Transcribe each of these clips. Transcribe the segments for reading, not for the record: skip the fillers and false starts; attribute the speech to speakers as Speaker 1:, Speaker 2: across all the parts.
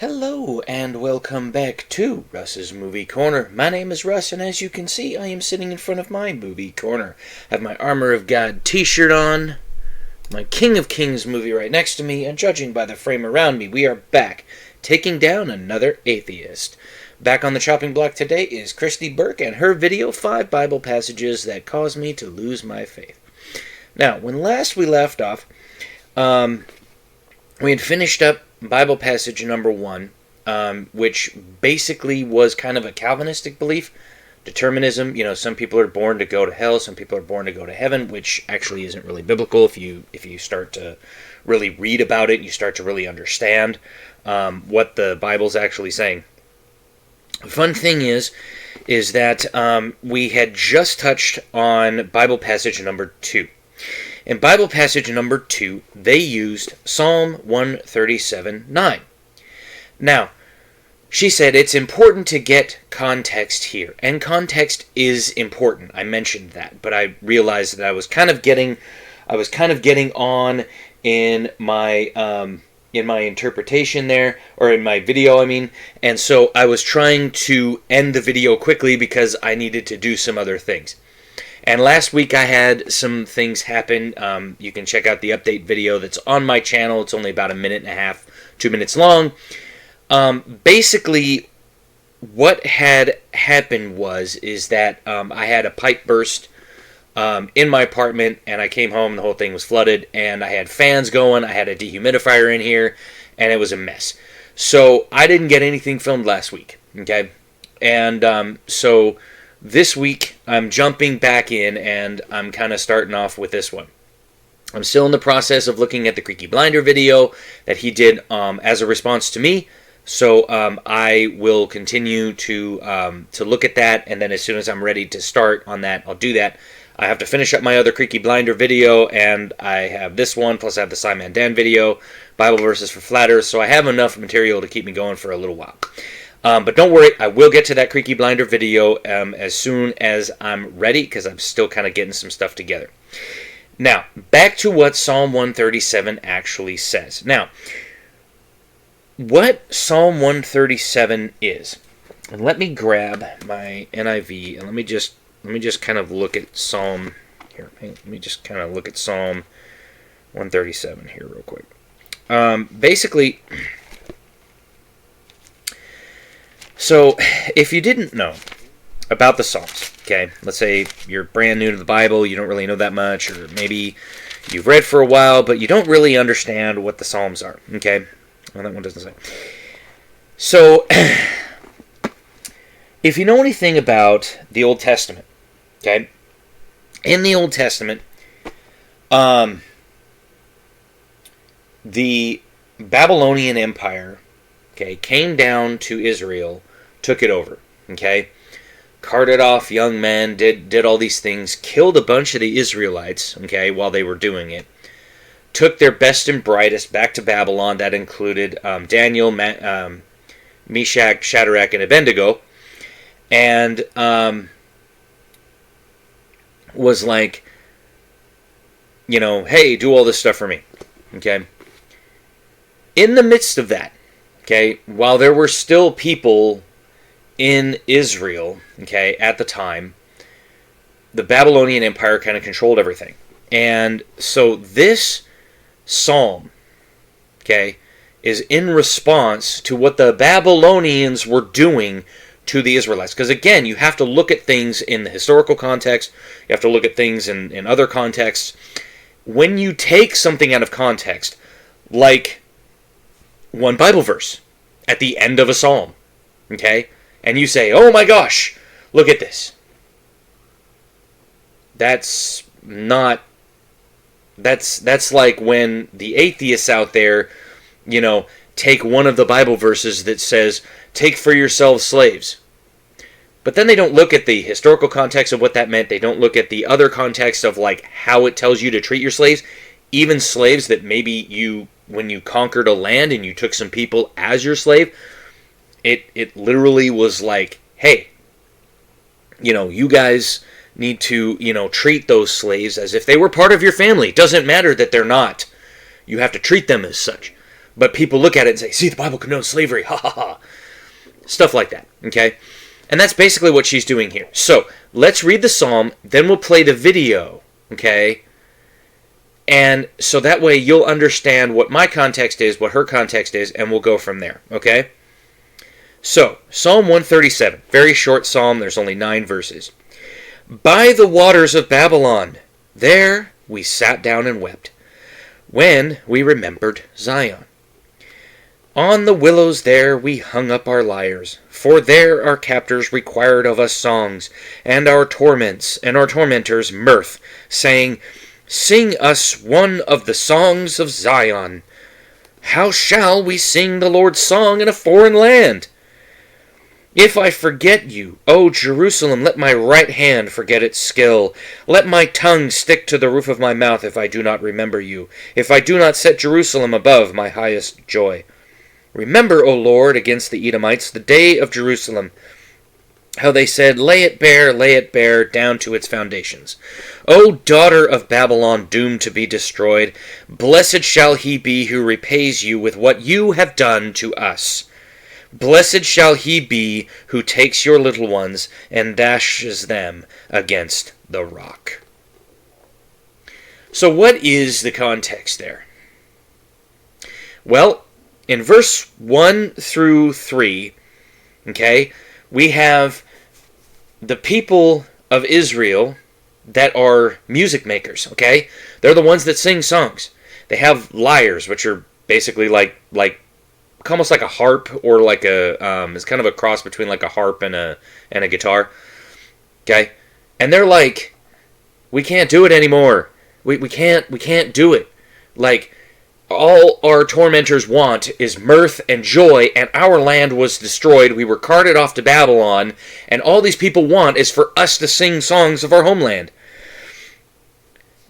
Speaker 1: Hello and welcome back to Russ's Movie Corner. My name is Russ, and as you can see, I am sitting in front of my movie corner. I have my Armor of God t-shirt on, my King of Kings movie right next to me, and judging by the frame around me, we are back, taking down another atheist. Back on the chopping block today is Kristi Burke and her video, 5 Bible passages that caused me to lose my faith. Now, when last we left off, we had finished up Bible passage number 1, which basically was kind of a Calvinistic belief. Determinism, some people are born to go to hell, some people are born to go to heaven, which actually isn't really biblical if you start to really read about it, you start to really understand what the Bible's actually saying. The fun thing is that we had just touched on Bible passage number 2. In Bible passage number 2, they used Psalm 137:9. Now, she said it's important to get context here, and context is important. I mentioned that, but I realized that I was kind of getting on in my interpretation there, or in my video, I mean, and so I was trying to end the video quickly because I needed to do some other things. And last week I had some things happen. You can check out the update video that's on my channel. It's only about 1.5 minutes, 2 minutes long. Basically, what had happened is that I had a pipe burst in my apartment, and I came home, the whole thing was flooded, and I had fans going, I had a dehumidifier in here, and it was a mess. So I didn't get anything filmed last week, okay? And so this week, I'm jumping back in, and I'm kind of starting off with this one. I'm still in the process of looking at the Creaky Blinder video that he did as a response to me, so I will continue to look at that, and then as soon as I'm ready to start on that, I'll do that. I have to finish up my other Creaky Blinder video, and I have this one, plus I have the Simon Dan video, Bible Verses for Flat Earth, so I have enough material to keep me going for a little while. But don't worry, I will get to that Creaky Blinder video as soon as I'm ready, because I'm still kind of getting some stuff together. Now, back to what Psalm 137 actually says. Now, what Psalm 137 is, and let me grab my NIV, and let me just kind of look at Psalm, here, let me just kind of look at Psalm 137 here real quick. Basically, so, if you didn't know about the Psalms, okay, let's say you're brand new to the Bible, you don't really know that much, or maybe you've read for a while, but you don't really understand what the Psalms are, okay? Well, that one doesn't say. So, if you know anything about the Old Testament, okay, in the Old Testament, the Babylonian Empire, okay, came down to Israel, took it over, okay? Carted off young men, did all these things, killed a bunch of the Israelites, okay, while they were doing it. Took their best and brightest back to Babylon. That included Daniel, Meshach, Shadrach, and Abednego. And was like, hey, do all this stuff for me, okay? In the midst of that, okay, while there were still people in Israel, okay, at the time, the Babylonian Empire kind of controlled everything. And so this psalm, okay, is in response to what the Babylonians were doing to the Israelites. Because again, you have to look at things in the historical context, you have to look at things in other contexts. When you take something out of context, like one Bible verse at the end of a psalm, okay, and you say, oh my gosh, look at this. That's like when the atheists out there, take one of the Bible verses that says, take for yourselves slaves. But then they don't look at the historical context of what that meant. They don't look at the other context of like how it tells you to treat your slaves. Even slaves that maybe when you conquered a land and you took some people as your slave, it literally was like, hey, you guys need to, treat those slaves as if they were part of your family. It doesn't matter that they're not. You have to treat them as such. But people look at it and say, see, the Bible condones slavery, ha ha ha. Stuff like that, okay? And that's basically what she's doing here. So, let's read the psalm, then we'll play the video, okay? And so that way you'll understand what my context is, what her context is, and we'll go from there, okay? So, Psalm 137, very short psalm, there's only 9 verses. By the waters of Babylon, there we sat down and wept, when we remembered Zion. On the willows there we hung up our lyres, for there our captors required of us songs, and our tormentors mirth, saying, Sing us one of the songs of Zion. How shall we sing the Lord's song in a foreign land? If I forget you, O Jerusalem, let my right hand forget its skill. Let my tongue stick to the roof of my mouth if I do not remember you, if I do not set Jerusalem above my highest joy. Remember, O Lord, against the Edomites, the day of Jerusalem, how they said, lay it bare, down to its foundations. O daughter of Babylon, doomed to be destroyed, blessed shall he be who repays you with what you have done to us. Blessed shall he be who takes your little ones and dashes them against the rock. So what is the context there? Well, in verse 1 through 3, okay, we have the people of Israel that are music makers, okay? They're the ones that sing songs. They have lyres, which are basically like almost like a harp, or like a it's kind of a cross between like a harp and a guitar. Okay? And they're like, we can't do it anymore. We can't do it. Like, all our tormentors want is mirth and joy, and our land was destroyed. We were carted off to Babylon, and all these people want is for us to sing songs of our homeland.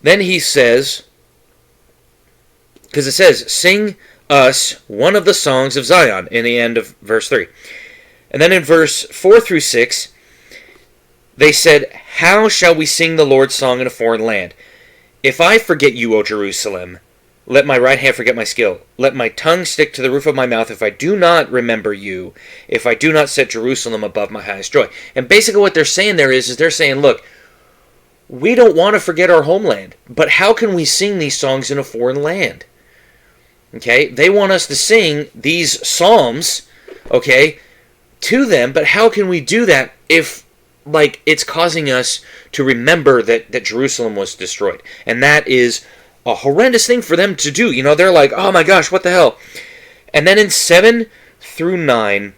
Speaker 1: Then he says, because it says, sing us one of the songs of Zion, in the end of verse 3. And then in verse 4 through 6, they said, how shall we sing the Lord's song in a foreign land? If I forget you, O Jerusalem, let my right hand forget my skill. Let my tongue stick to the roof of my mouth if I do not remember you, if I do not set Jerusalem above my highest joy. And basically what they're saying there is they're saying, look, we don't want to forget our homeland, but how can we sing these songs in a foreign land? Okay, they want us to sing these psalms, okay, to them, but how can we do that if, like, it's causing us to remember that Jerusalem was destroyed? And that is a horrendous thing for them to do. You know, they're like, oh my gosh, what the hell? And then in 7 through 9,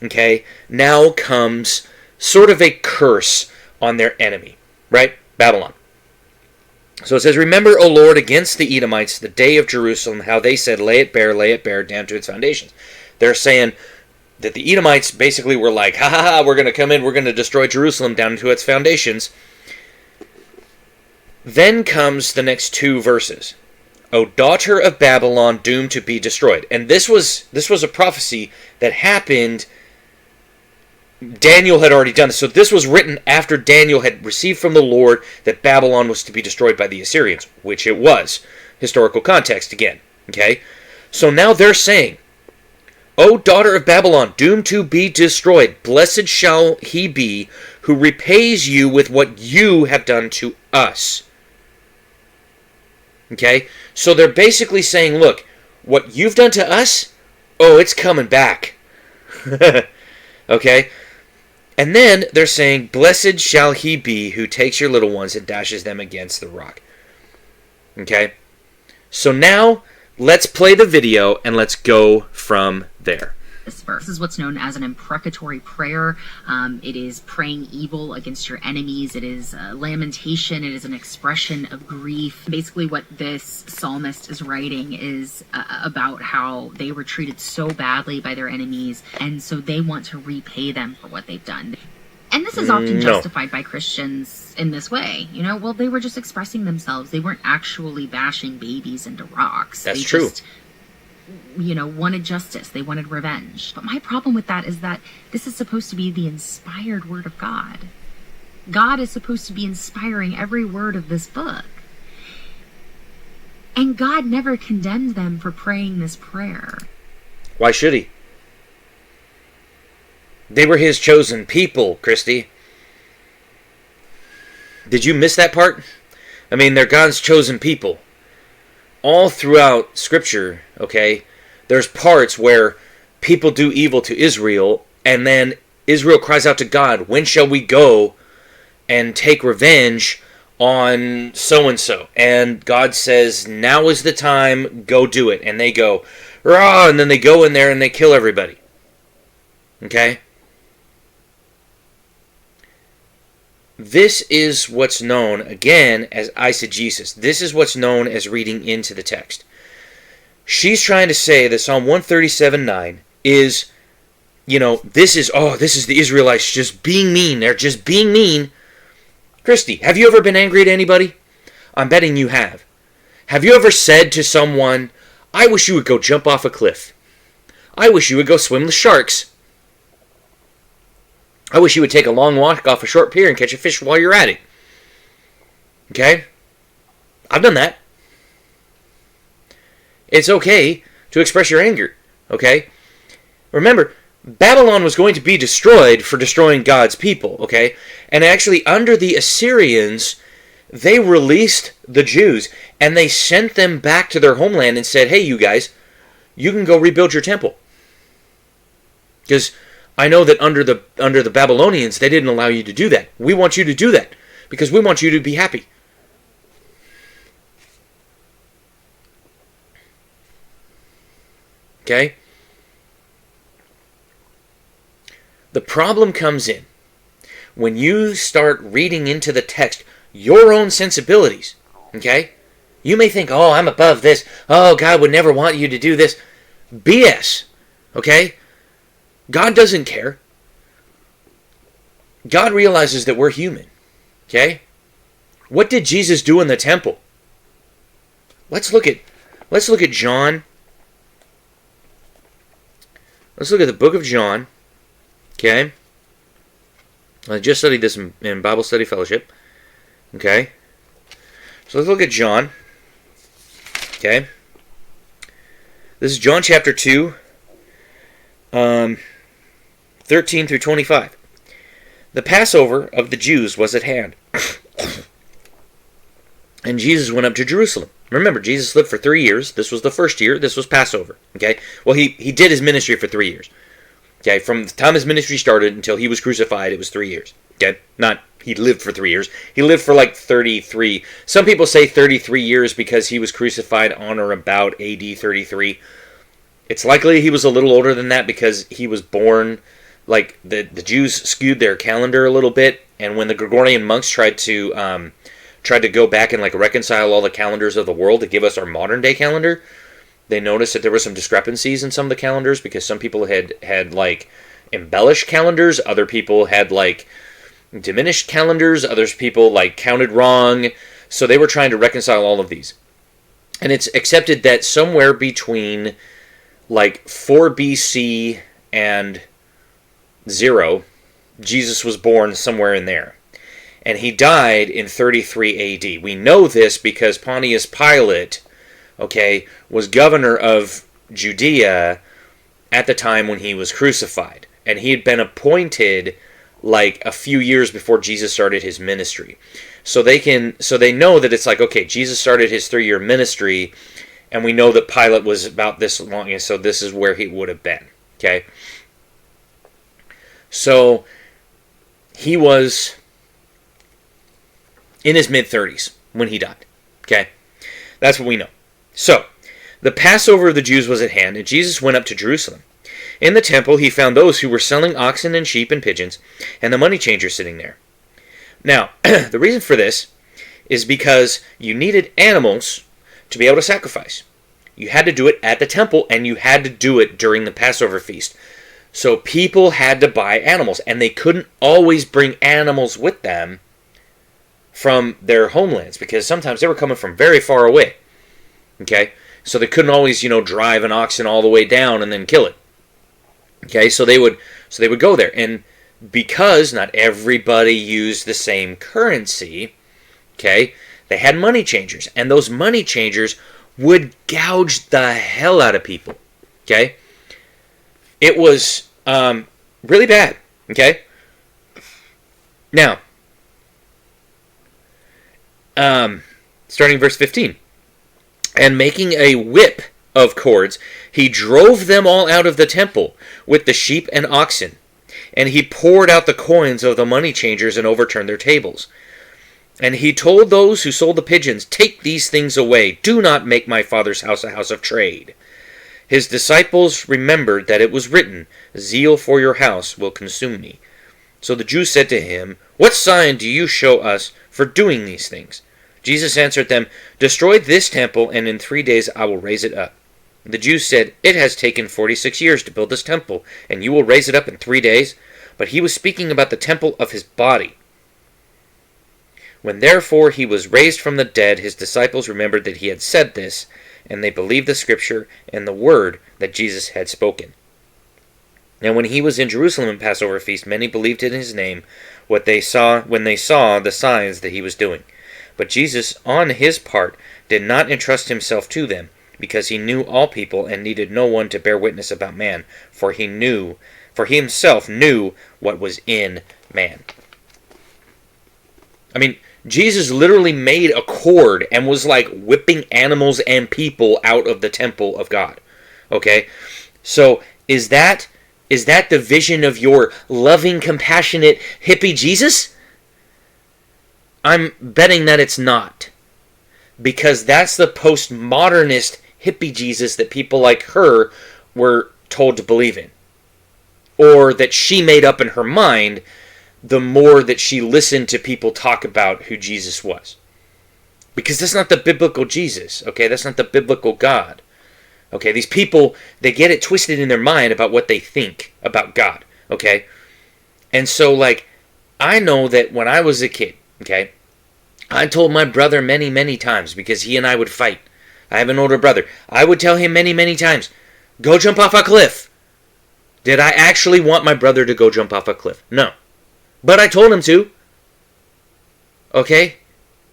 Speaker 1: okay, now comes sort of a curse on their enemy, right? Babylon. So it says, remember, O Lord, against the Edomites, the day of Jerusalem, how they said, lay it bare, down to its foundations. They're saying that the Edomites basically were like, ha ha ha, we're going to come in, we're going to destroy Jerusalem down to its foundations. Then comes the next 2 verses. O daughter of Babylon, doomed to be destroyed. And this was a prophecy that happened. Daniel had already done this. So this was written after Daniel had received from the Lord that Babylon was to be destroyed by the Assyrians, which it was. Historical context again. Okay? So now they're saying, O daughter of Babylon, doomed to be destroyed, blessed shall he be who repays you with what you have done to us. Okay? So they're basically saying, look, what you've done to us, oh, it's coming back. Okay? And then they're saying, blessed shall he be who takes your little ones and dashes them against the rock. Okay? So now, let's play the video and let's go from there.
Speaker 2: This verse. This is what's known as an imprecatory prayer. It is praying evil against your enemies. It is lamentation. It is an expression of grief. Basically what this psalmist is writing is about how they were treated so badly by their enemies, and so they want to repay them for what they've done. And this is often justified by Christians in this way. You know, well, they were just expressing themselves. They weren't actually bashing babies into rocks.
Speaker 1: That's true.
Speaker 2: Wanted justice. They wanted revenge. But my problem with that is that this is supposed to be the inspired word of God. God is supposed to be inspiring every word of this book. And God never condemned them for praying this prayer.
Speaker 1: Why should he? They were his chosen people, Kristi. Did you miss that part? I mean, they're God's chosen people. All throughout Scripture, okay, there's parts where people do evil to Israel, and then Israel cries out to God, when shall we go and take revenge on so-and-so? And God says, now is the time, go do it. And they go, rah, and then they go in there and they kill everybody. Okay? This is what's known, again, as eisegesis. This is what's known as reading into the text. She's trying to say that Psalm 137:9 is, this is the Israelites just being mean. They're just being mean. Kristi, have you ever been angry at anybody? I'm betting you have. Have you ever said to someone, I wish you would go jump off a cliff. I wish you would go swim with sharks. I wish you would take a long walk off a short pier and catch a fish while you're at it. Okay? I've done that. It's okay to express your anger. Okay? Remember, Babylon was going to be destroyed for destroying God's people. Okay? And actually, under the Assyrians, they released the Jews and they sent them back to their homeland and said, hey, you guys, you can go rebuild your temple. Because I know that under the Babylonians, they didn't allow you to do that. We want you to do that because we want you to be happy. Okay? The problem comes in when you start reading into the text your own sensibilities. Okay? You may think, oh, I'm above this. Oh, God would never want you to do this. BS. Okay? God doesn't care. God realizes that we're human. Okay? What did Jesus do in the temple? Let's look at John. Let's look at the book of John. Okay? I just studied this in Bible Study Fellowship. Okay? So let's look at John. Okay? This is John chapter 2. 13 through 25. The Passover of the Jews was at hand. And Jesus went up to Jerusalem. Remember, Jesus lived for 3 years. This was the first year. This was Passover. Okay? Well, he did his ministry for 3 years. Okay? From the time his ministry started until he was crucified, it was 3 years. Okay? Not he lived for 3 years. He lived for like 33. Some people say 33 years because he was crucified on or about AD 33. It's likely he was a little older than that because he was born, like, the Jews skewed their calendar a little bit, and when the Gregorian monks tried to go back and, like, reconcile all the calendars of the world to give us our modern-day calendar, they noticed that there were some discrepancies in some of the calendars because some people had like, embellished calendars, other people had, like, diminished calendars, other people, like, counted wrong, so they were trying to reconcile all of these. And it's accepted that somewhere between like 4 BC and 0, Jesus was born somewhere in there. And he died in 33 AD. We know this because Pontius Pilate, okay, was governor of Judea at the time when he was crucified. And he had been appointed like a few years before Jesus started his ministry. So they know that it's like, okay, Jesus started his 3-year ministry, and we know that Pilate was about this long, and so this is where he would have been. Okay? So he was in his mid-30s when he died. Okay? That's what we know. So, the Passover of the Jews was at hand, and Jesus went up to Jerusalem. In the temple, he found those who were selling oxen and sheep and pigeons, and the money changers sitting there. Now, the reason for this is because you needed animals to be able to sacrifice. You had to do it at the temple, and you had to do it during the Passover feast. So people had to buy animals, and they couldn't always bring animals with them from their homelands, because sometimes they were coming from very far away. Okay? So they couldn't always, drive an oxen all the way down and then kill it. Okay? So they would go there, and because not everybody used the same currency, okay, they had money changers, and those money changers would gouge the hell out of people. Okay? It was really bad. Okay? Now, starting verse 15. And making a whip of cords, he drove them all out of the temple with the sheep and oxen. And he poured out the coins of the money changers and overturned their tables. And he told those who sold the pigeons, "Take these things away. Do not make my Father's house a house of trade." His disciples remembered that it was written, "Zeal for your house will consume me." So the Jews said to him, "What sign do you show us for doing these things?" Jesus answered them, "Destroy this temple, and in 3 days I will raise it up." The Jews said, "It has taken 46 years to build this temple, and you will raise it up in 3 days?" But he was speaking about the temple of his body. When therefore he was raised from the dead, his disciples remembered that he had said this, and they believed the scripture and the word that Jesus had spoken. Now when he was in Jerusalem in Passover feast, many believed in his name when they saw the signs that he was doing. But Jesus, on his part, did not entrust himself to them, because he knew all people and needed no one to bear witness about man, for he himself knew what was in man. I mean, Jesus literally made a cord and was like whipping animals and people out of the temple of God. Okay? So, is that the vision of your loving, compassionate, hippie Jesus? I'm betting that it's not. Because that's the postmodernist hippie Jesus that people like her were told to believe in. Or that she made up in her mind the more that she listened to people talk about who Jesus was. Because that's not the biblical Jesus, okay? That's not the biblical God. Okay, these people, they get it twisted in their mind about what they think about God, okay? And so, like, I know that when I was a kid, okay, I told my brother many, many times, because he and I would fight. I have an older brother. I would tell him many, many times, "Go jump off a cliff." Did I actually want my brother to go jump off a cliff? No. But I told him to. Okay?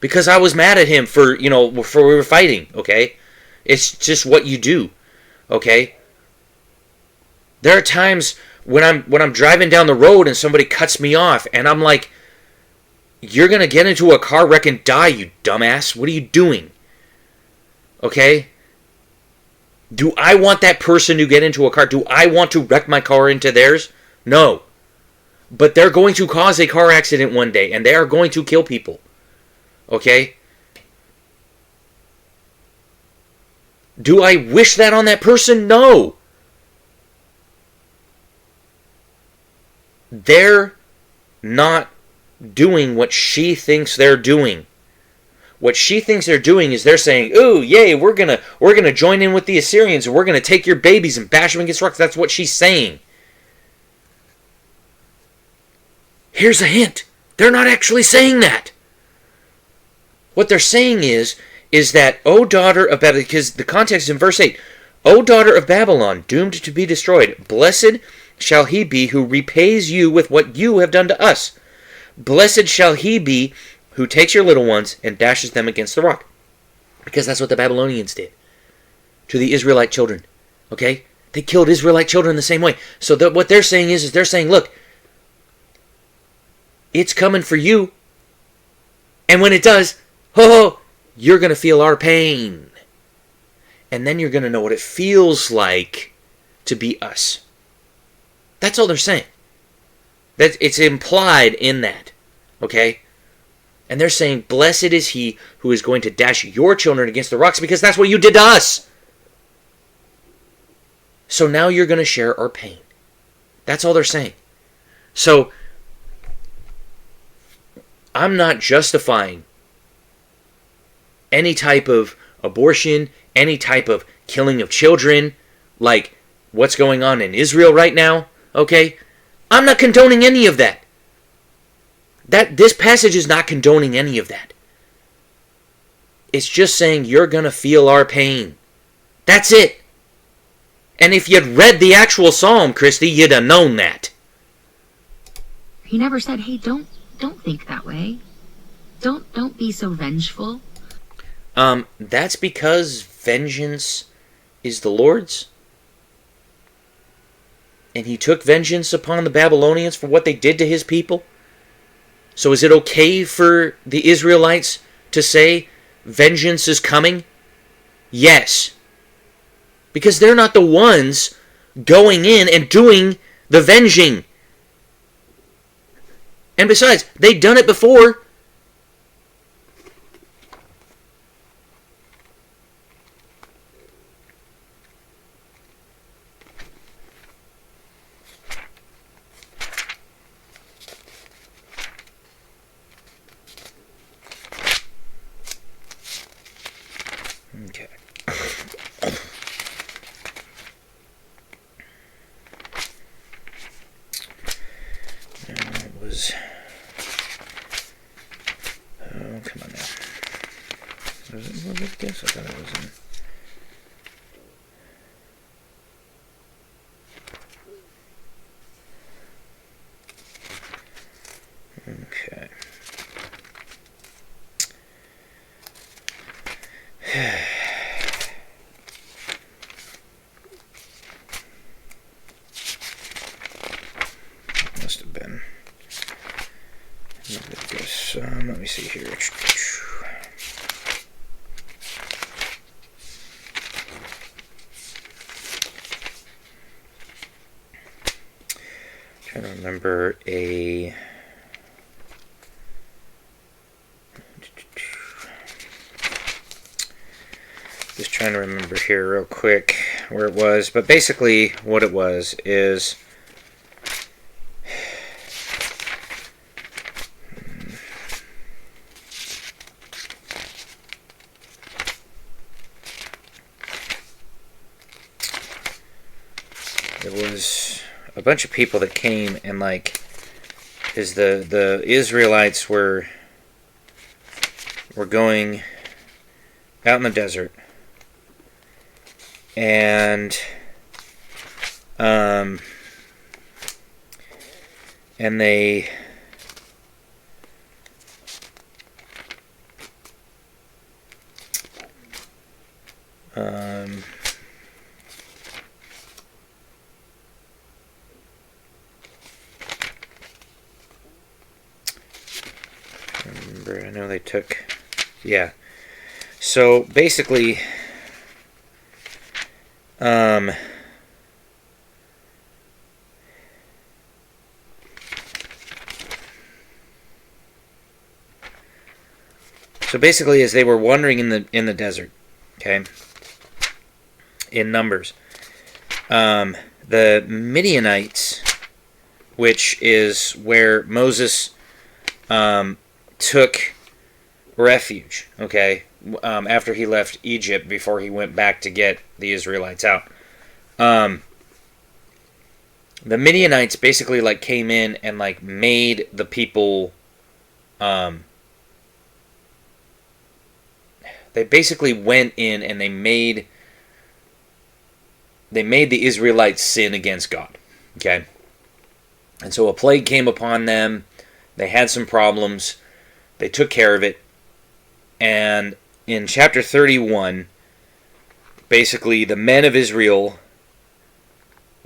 Speaker 1: Because I was mad at him for we were fighting, okay? It's just what you do, okay? There are times when I'm driving down the road and somebody cuts me off and I'm like, "You're going to get into a car wreck and die, you dumbass. What are you doing?" Okay? Do I want that person to get into a car? Do I want to wreck my car into theirs? No. But they're going to cause a car accident one day, and they are going to kill people. Okay? Do I wish that on that person? No. They're not doing what she thinks they're doing. What she thinks they're doing is they're saying, "Ooh, yay, we're gonna join in with the Assyrians, and we're gonna take your babies and bash them against rocks." That's what she's saying. Here's a hint. They're not actually saying that. What they're saying is that, "O daughter of Babylon," because the context is in verse 8, "O daughter of Babylon, doomed to be destroyed, blessed shall he be who repays you with what you have done to us. Blessed shall he be who takes your little ones and dashes them against the rock." Because that's what the Babylonians did to the Israelite children. Okay? They killed Israelite children the same way. So what they're saying is they're saying, "Look, it's coming for you. And when it does, you're going to feel our pain. And then you're going to know what it feels like to be us." That's all they're saying. It's implied in that. Okay? And they're saying, "Blessed is he who is going to dash your children against the rocks, because that's what you did to us. So now you're going to share our pain." That's all they're saying. So, I'm not justifying any type of abortion, any type of killing of children, like what's going on in Israel right now, okay? I'm not condoning any of that. This passage is not condoning any of that. It's just saying you're going to feel our pain. That's it. And if you'd read the actual psalm, Kristi, you'd have known that.
Speaker 2: He never said, "Hey, don't think that way. Don't be so vengeful."
Speaker 1: That's because vengeance is the Lord's? And he took vengeance upon the Babylonians for what they did to his people? So is it okay for the Israelites to say, vengeance is coming? Yes. Because they're not the ones going in and doing the venging. And besides, they've done it before. Okay. It was... Oh, come on now. Was it this? I thought it was in... Okay. Must have been. This, let me see here. Trying to remember a. Just trying to remember here real quick where it was, but basically what it was is it was a bunch of people that came and like is the Israelites were going out in the desert. And they remember, I know they took, yeah. So basically, as they were wandering in the desert, okay, in Numbers, the Midianites, which is where Moses took refuge, okay, after he left Egypt before he went back to get the Israelites out. The Midianites basically like came in and like made the people they basically went in and they made the Israelites sin against God. Okay? And so a plague came upon them. They had some problems. They took care of it. And in chapter 31, basically the men of Israel,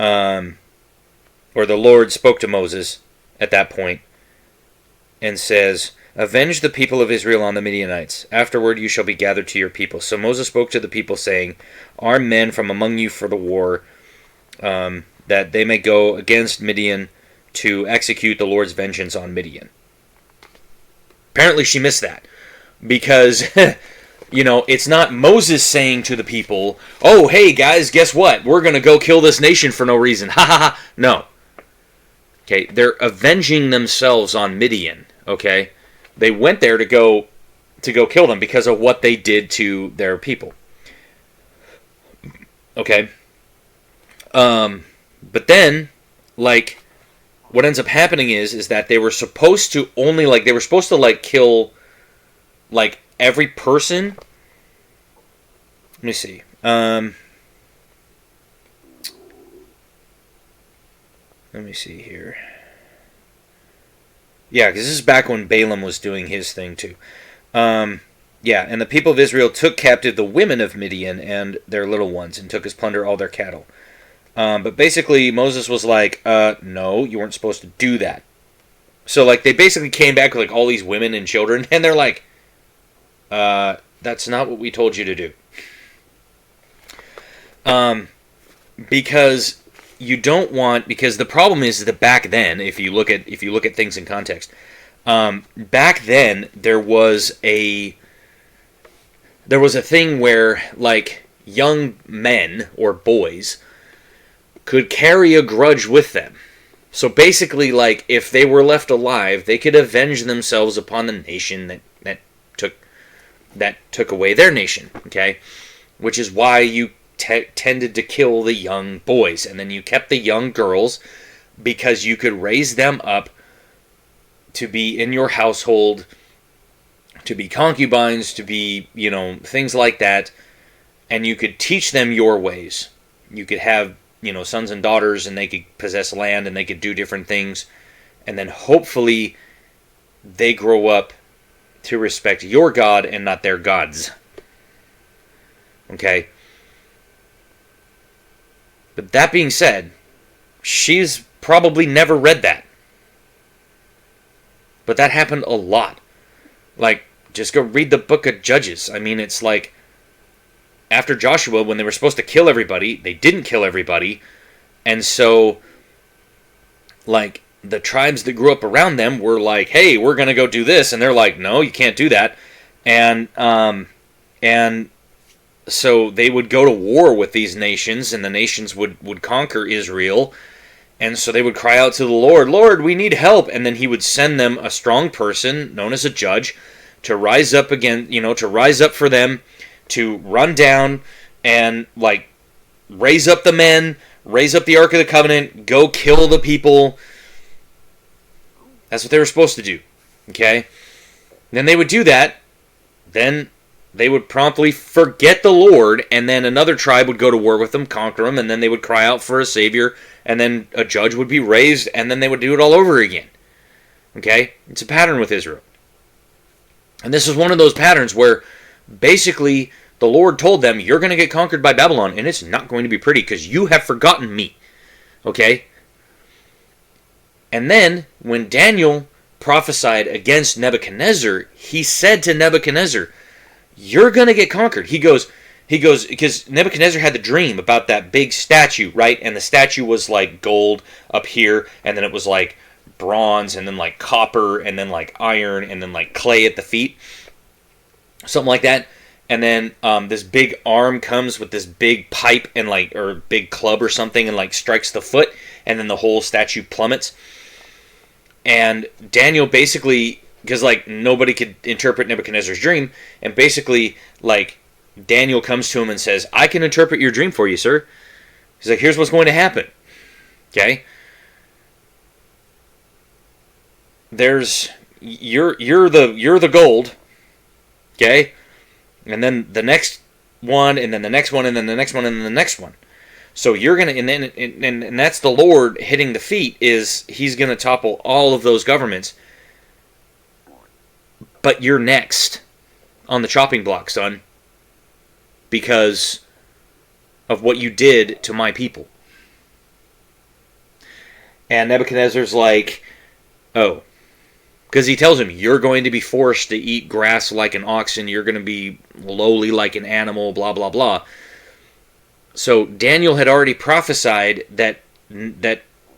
Speaker 1: or the Lord spoke to Moses at that point and says, "Avenge the people of Israel on the Midianites. Afterward you shall be gathered to your people." So Moses spoke to the people, saying, "Arm men from among you for the war, that they may go against Midian to execute the Lord's vengeance on Midian." Apparently she missed that. Because, it's not Moses saying to the people, "Oh, hey guys, guess what? We're going to go kill this nation for no reason." Ha ha ha. No. Okay, they're avenging themselves on Midian, okay? They went there to go kill them because of what they did to their people. Okay? But then, like, what ends up happening is that they were supposed to only, like, kill, like, every person. Let me see. Let me see here. Yeah, because this is back when Balaam was doing his thing too. Yeah, and the people of Israel took captive the women of Midian and their little ones, and took as plunder all their cattle. But basically, Moses was like, no, you weren't supposed to do that. So, like, they basically came back with, like, all these women and children, and they're like, that's not what we told you to do. Because you don't want, because the problem is that back then, if you look at things in context, back then there was a thing where, like, young men or boys could carry a grudge with them. So basically, like, if they were left alive, they could avenge themselves upon the nation that took away their nation. Okay, which is why you tended to kill the young boys, and then you kept the young girls because you could raise them up to be in your household, to be concubines, to be, things like that, and you could teach them your ways. You could have, sons and daughters, and they could possess land, and they could do different things, and then hopefully they grow up to respect your God and not their gods. Okay? But that being said, she's probably never read that. But that happened a lot. Like, just go read the book of Judges. I mean, it's like, after Joshua, when they were supposed to kill everybody, they didn't kill everybody. And so, like, the tribes that grew up around them were like, hey, we're going to go do this. And they're like, no, you can't do that. And so they would go to war with these nations, and the nations would conquer Israel. And so they would cry out to the Lord, Lord, we need help. And then he would send them a strong person, known as a judge, to rise up again, to rise up for them, to run down and, like, raise up the men, raise up the Ark of the Covenant, go kill the people. That's what they were supposed to do. Okay? Then they would do that. Then they would promptly forget the Lord, and then another tribe would go to war with them, conquer them, and then they would cry out for a savior, and then a judge would be raised, and then they would do it all over again. Okay? It's a pattern with Israel. And this is one of those patterns where basically the Lord told them, you're going to get conquered by Babylon, and it's not going to be pretty because you have forgotten me. Okay? And then when Daniel prophesied against Nebuchadnezzar, he said to Nebuchadnezzar, you're going to get conquered. He goes, because Nebuchadnezzar had the dream about that big statue, right? And the statue was like gold up here, and then it was like bronze, and then like copper, and then like iron, and then like clay at the feet. Something like that. And then this big arm comes with this big pipe and like, or big club or something, and like strikes the foot, and then the whole statue plummets. And Daniel basically, because like nobody could interpret Nebuchadnezzar's dream, and basically like Daniel comes to him and says, I can interpret your dream for you, sir. He's like, here's what's going to happen. Okay? You're the gold. Okay? And then the next one, and then the next one, and then the next one, and then the next one. So you're gonna, and that's the Lord hitting the feet, is he's gonna topple all of those governments. But you're next on the chopping block, son, because of what you did to my people. And Nebuchadnezzar's like, oh. Because he tells him, you're going to be forced to eat grass like an oxen, you're going to be lowly like an animal, blah, blah, blah. So Daniel had already prophesied that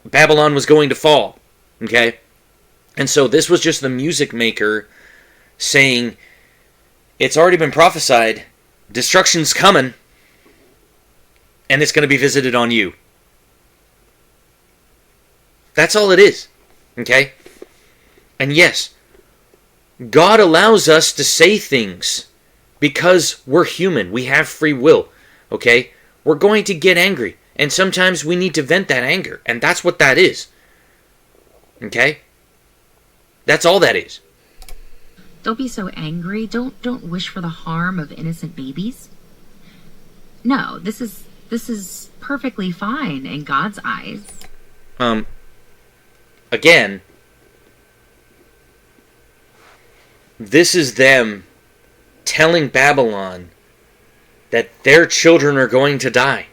Speaker 1: Babylon was going to fall. Okay? And so this was just the music maker saying, it's already been prophesied, destruction's coming, and it's going to be visited on you. That's all it is. Okay? And yes, God allows us to say things because we're human. We have free will. Okay? We're going to get angry. And sometimes we need to vent that anger. And that's what that is. Okay? That's all that is.
Speaker 2: Don't be so angry. Don't wish for the harm of innocent babies. No, this is perfectly fine in God's eyes.
Speaker 1: Again, this is them telling Babylon that their children are going to die.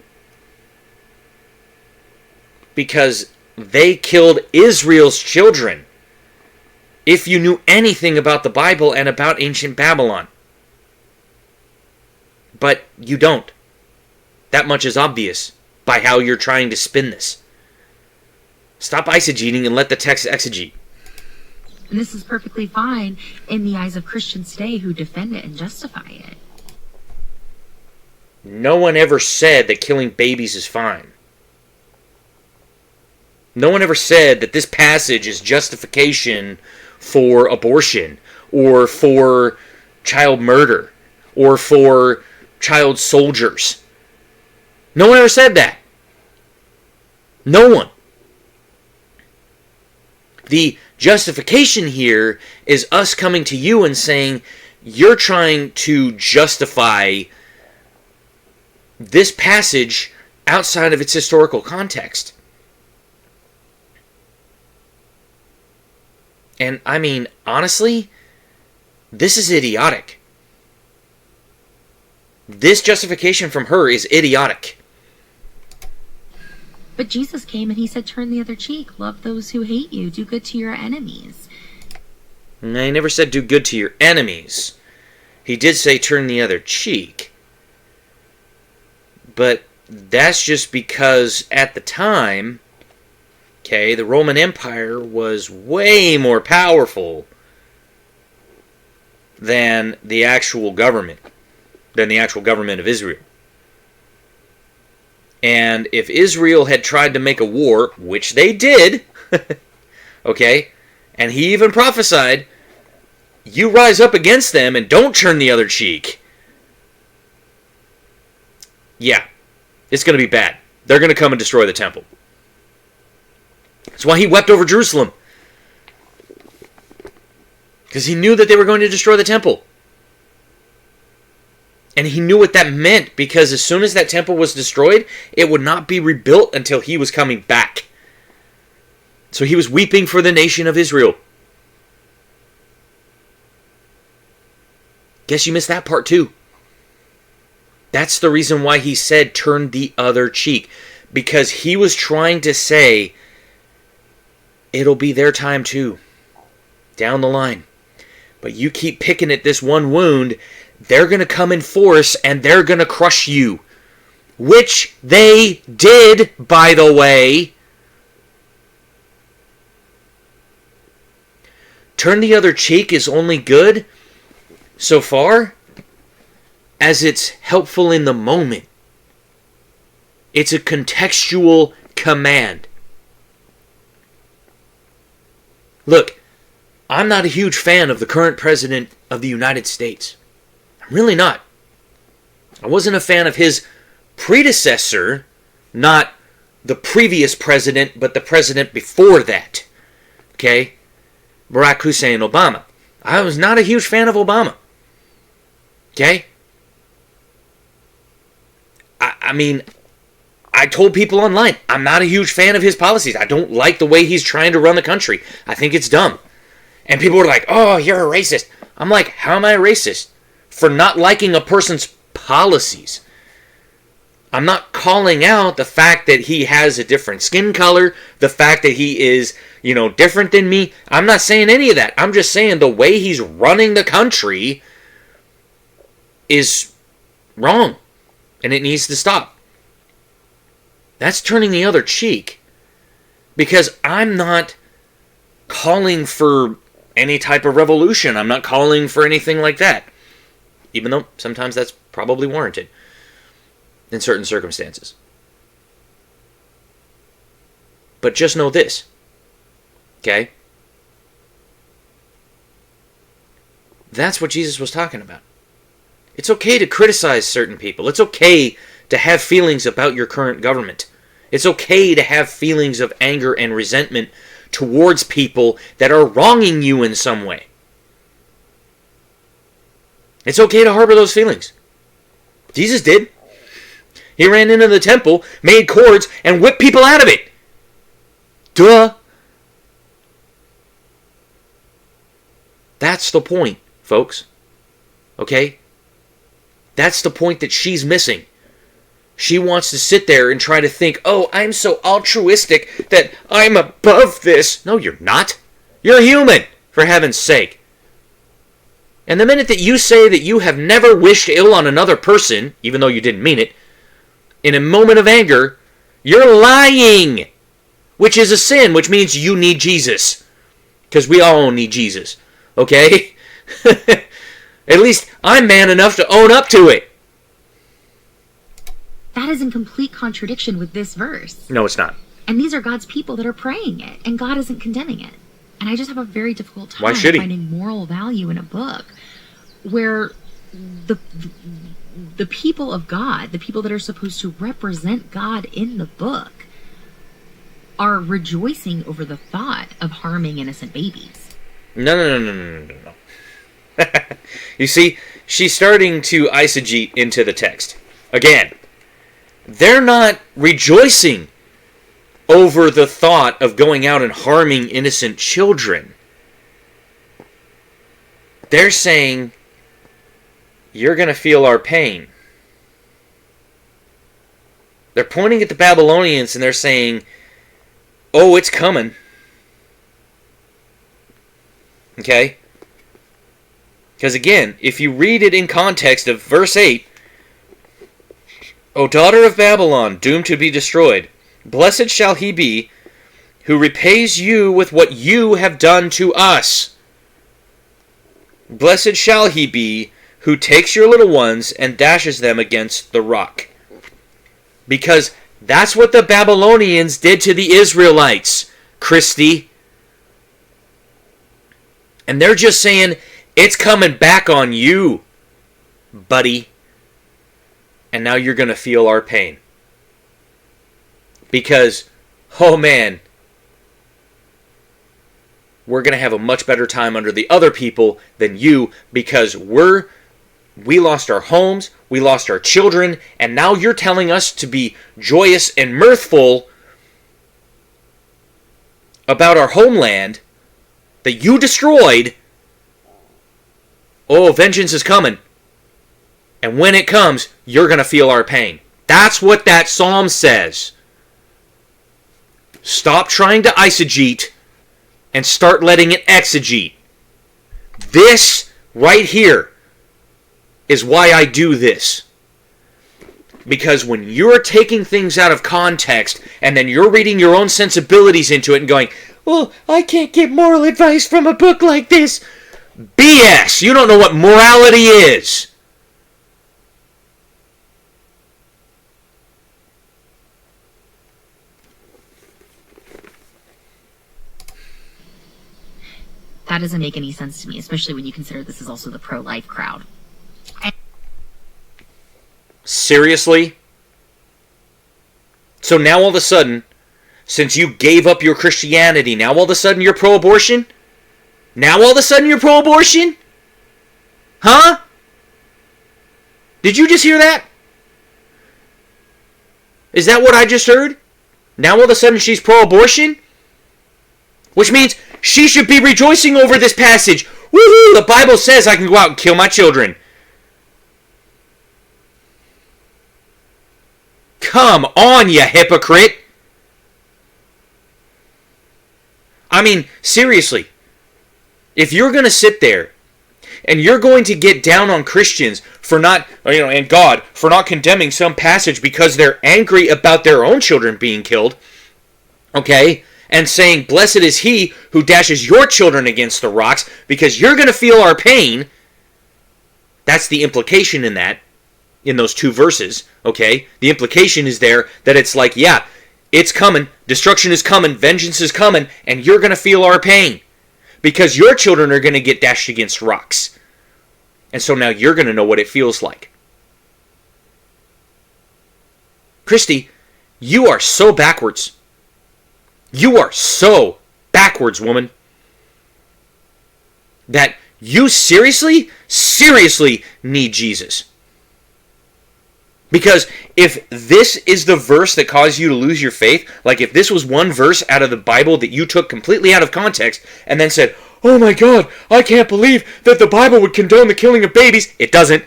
Speaker 1: Because they killed Israel's children. If you knew anything about the Bible and about ancient Babylon. But you don't. That much is obvious by how you're trying to spin this. Stop eisegeting and let the text exegete.
Speaker 2: And this is perfectly fine in the eyes of Christians today who defend it and justify it.
Speaker 1: No one ever said that killing babies is fine. No one ever said that this passage is justification for abortion or for child murder or for child soldiers. No one ever said that. No one. The justification here is us coming to you and saying, you're trying to justify this passage outside of its historical context. And I mean, honestly, this is idiotic. This justification from her is idiotic.
Speaker 2: But Jesus came and he said, turn the other cheek. Love those who hate you. Do good to your enemies.
Speaker 1: And he never said do good to your enemies. He did say turn the other cheek. But that's just because at the time, okay, the Roman Empire was way more powerful than the actual government of Israel. And if Israel had tried to make a war, which they did, okay, and he even prophesied, you rise up against them and don't turn the other cheek. Yeah, it's going to be bad. They're going to come and destroy the temple. That's why he wept over Jerusalem. Because he knew that they were going to destroy the temple. And he knew what that meant, because as soon as that temple was destroyed, it would not be rebuilt until he was coming back. So he was weeping for the nation of Israel. Guess you missed that part too. That's the reason why he said turn the other cheek. Because he was trying to say, it'll be their time too. Down the line. But you keep picking at this one wound, they're going to come in force and they're going to crush you. Which they did, by the way. Turn the other cheek is only good so far as it's helpful in the moment. It's a contextual command. Look, I'm not a huge fan of the current president of the United States. I'm really not. I wasn't a fan of his predecessor, not the previous president, but the president before that. Okay? Barack Hussein Obama. I was not a huge fan of Obama. Okay? I mean, I told people online, I'm not a huge fan of his policies. I don't like the way he's trying to run the country. I think it's dumb. And people were like, oh, you're a racist. I'm like, how am I a racist? For not liking a person's policies. I'm not calling out the fact that he has a different skin color, the fact that he is, different than me. I'm not saying any of that. I'm just saying the way he's running the country is wrong. And it needs to stop. That's turning the other cheek. Because I'm not calling for any type of revolution. I'm not calling for anything like that. Even though sometimes that's probably warranted in certain circumstances. But just know this. Okay? That's what Jesus was talking about. It's okay to criticize certain people. It's okay to have feelings about your current government. It's okay to have feelings of anger and resentment towards people that are wronging you in some way. It's okay to harbor those feelings. Jesus did. He ran into the temple, made cords, and whipped people out of it. Duh. That's the point, folks. Okay? That's the point that she's missing. She wants to sit there and try to think, oh, I'm so altruistic that I'm above this. No, you're not. You're human, for heaven's sake. And the minute that you say that you have never wished ill on another person, even though you didn't mean it, in a moment of anger, you're lying, which is a sin, which means you need Jesus. Because we all need Jesus, okay? At least I'm man enough to own up to it.
Speaker 2: That is in complete contradiction with this verse.
Speaker 1: No, it's not.
Speaker 2: And these are God's people that are praying it, and God isn't condemning it. And I just have a very difficult time
Speaker 1: Why should he?
Speaker 2: finding moral value in a book where the people of God, the people that are supposed to represent God in the book, are rejoicing over the thought of harming innocent babies.
Speaker 1: No. You see, she's starting to eisegete into the text. Again, they're not rejoicing over the thought of going out and harming innocent children. They're saying, you're going to feel our pain. They're pointing at the Babylonians and they're saying, oh, it's coming. Okay? Because again, if you read it in context of verse 8, O daughter of Babylon, doomed to be destroyed, blessed shall he be who repays you with what you have done to us. Blessed shall he be who takes your little ones and dashes them against the rock. Because that's what the Babylonians did to the Israelites, Kristi. And they're just saying, it's coming back on you, buddy. And now you're going to feel our pain. Because, oh man, we're going to have a much better time under the other people than you, because we lost our homes, we lost our children, and now you're telling us to be joyous and mirthful about our homeland that you destroyed. Oh, vengeance is coming. And when it comes, you're going to feel our pain. That's what that psalm says. Stop trying to eisegete and start letting it exegete. This right here is why I do this. Because when you're taking things out of context and then you're reading your own sensibilities into it and going, well, I can't get moral advice from a book like this. BS! You don't know what morality is.
Speaker 2: That doesn't make any sense to me, especially when you consider this is also the pro-life crowd.
Speaker 1: Seriously? So now all of a sudden, since you gave up your Christianity, now all of a sudden you're pro-abortion? Now all of a sudden you're pro-abortion? Huh? Did you just hear that? Is that what I just heard? Now all of a sudden she's pro-abortion? Which means she should be rejoicing over this passage. Woohoo! The Bible says I can go out and kill my children. Come on, you hypocrite! I mean, seriously. If you're going to sit there and you're going to get down on Christians for not, and God, for not condemning some passage because they're angry about their own children being killed, okay, and saying, blessed is he who dashes your children against the rocks because you're going to feel our pain, that's the implication in that, in those two verses, okay? The implication is there that it's like, yeah, it's coming, destruction is coming, vengeance is coming, and you're going to feel our pain. Because your children are going to get dashed against rocks. And so now you're going to know what it feels like. Kristi, you are so backwards. You are so backwards, woman. That you seriously need Jesus. Because if this is the verse that caused you to lose your faith, like if this was one verse out of the Bible that you took completely out of context and then said, oh my God, I can't believe that the Bible would condone the killing of babies. It doesn't.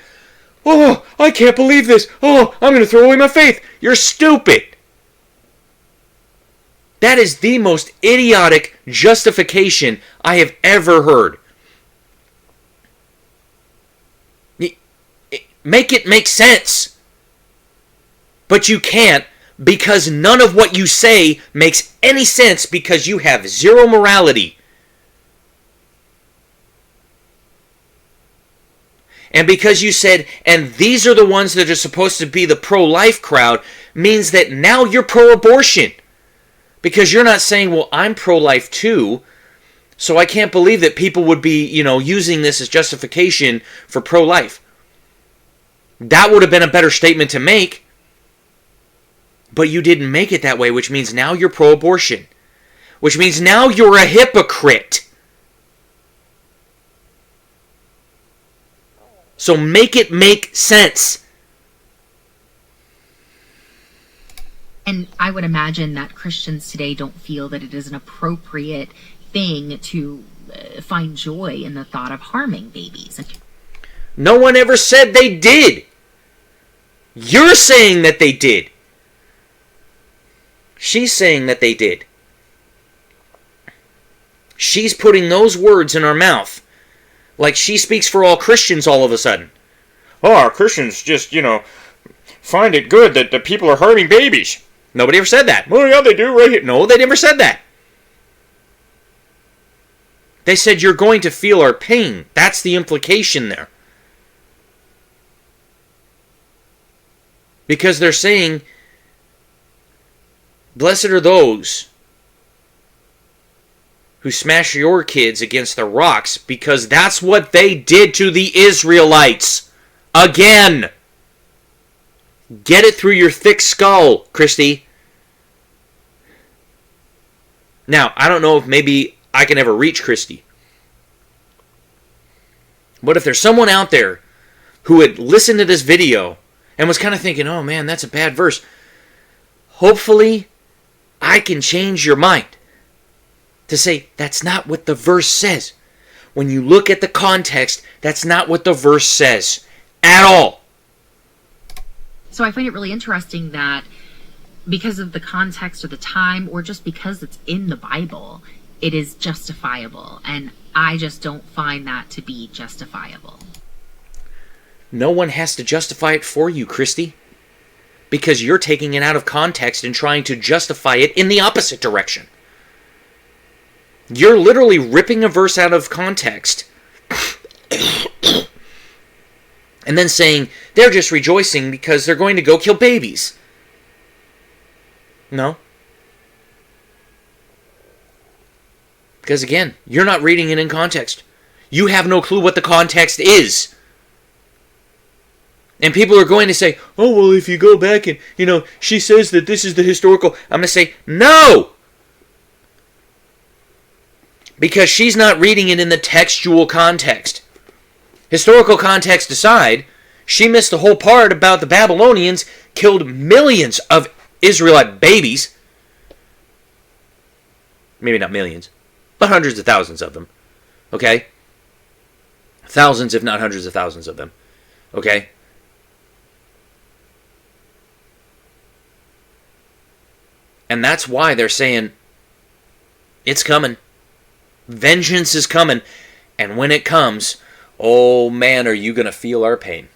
Speaker 1: Oh, I can't believe this. Oh, I'm going to throw away my faith. You're stupid. That is the most idiotic justification I have ever heard. Make it make sense. But you can't, because none of what you say makes any sense, because you have zero morality. And because you said, and these are the ones that are supposed to be the pro-life crowd, means that now you're pro-abortion. Because you're not saying, well, I'm pro-life too, so I can't believe that people would be, using this as justification for pro-life. That would have been a better statement to make. But you didn't make it that way, which means now you're pro-abortion. Which means now you're a hypocrite. So make it make sense.
Speaker 2: And I would imagine that Christians today don't feel that it is an appropriate thing to find joy in the thought of harming babies.
Speaker 1: No one ever said they did. You're saying that they did. She's saying that they did. She's putting those words in our mouth. Like she speaks for all Christians all of a sudden. Oh, our Christians just, find it good that the people are harming babies. Nobody ever said that. Well, yeah, they do right here. No, they never said that. They said you're going to feel our pain. That's the implication there. Because they're saying, blessed are those who smash your kids against the rocks, because that's what they did to the Israelites. Again. Get it through your thick skull, Kristi. Now, I don't know if maybe I can ever reach Kristi. But if there's someone out there who had listened to this video and was kind of thinking, oh man, that's a bad verse, hopefully I can change your mind to say, that's not what the verse says. When you look at the context, that's not what the verse says at all.
Speaker 2: So I find it really interesting that because of the context or the time, or just because it's in the Bible, it is justifiable. And I just don't find that to be justifiable.
Speaker 1: No one has to justify it for you, Kristi. Because you're taking it out of context and trying to justify it in the opposite direction. You're literally ripping a verse out of context and then saying they're just rejoicing because they're going to go kill babies. No. Because again, you're not reading it in context. You have no clue what the context is. And people are going to say, oh, well, if you go back and, she says that this is the historical. I'm going to say, no! Because she's not reading it in the textual context. Historical context aside, she missed the whole part about the Babylonians killed millions of Israelite babies. Maybe not millions, but hundreds of thousands of them. Okay? Thousands, if not hundreds of thousands of them. Okay? And that's why they're saying, it's coming. Vengeance is coming. And when it comes, oh man, are you going to feel our pain.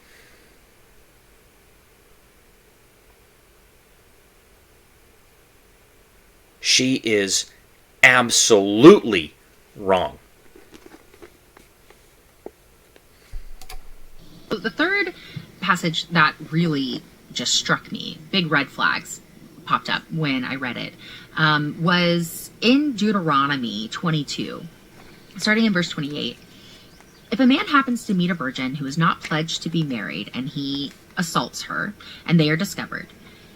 Speaker 1: She is absolutely wrong.
Speaker 2: The third passage that really just struck me, big red flags popped up when I read it, was in Deuteronomy 22, starting in verse 28. If a man happens to meet a virgin who is not pledged to be married, and he assaults her, and they are discovered,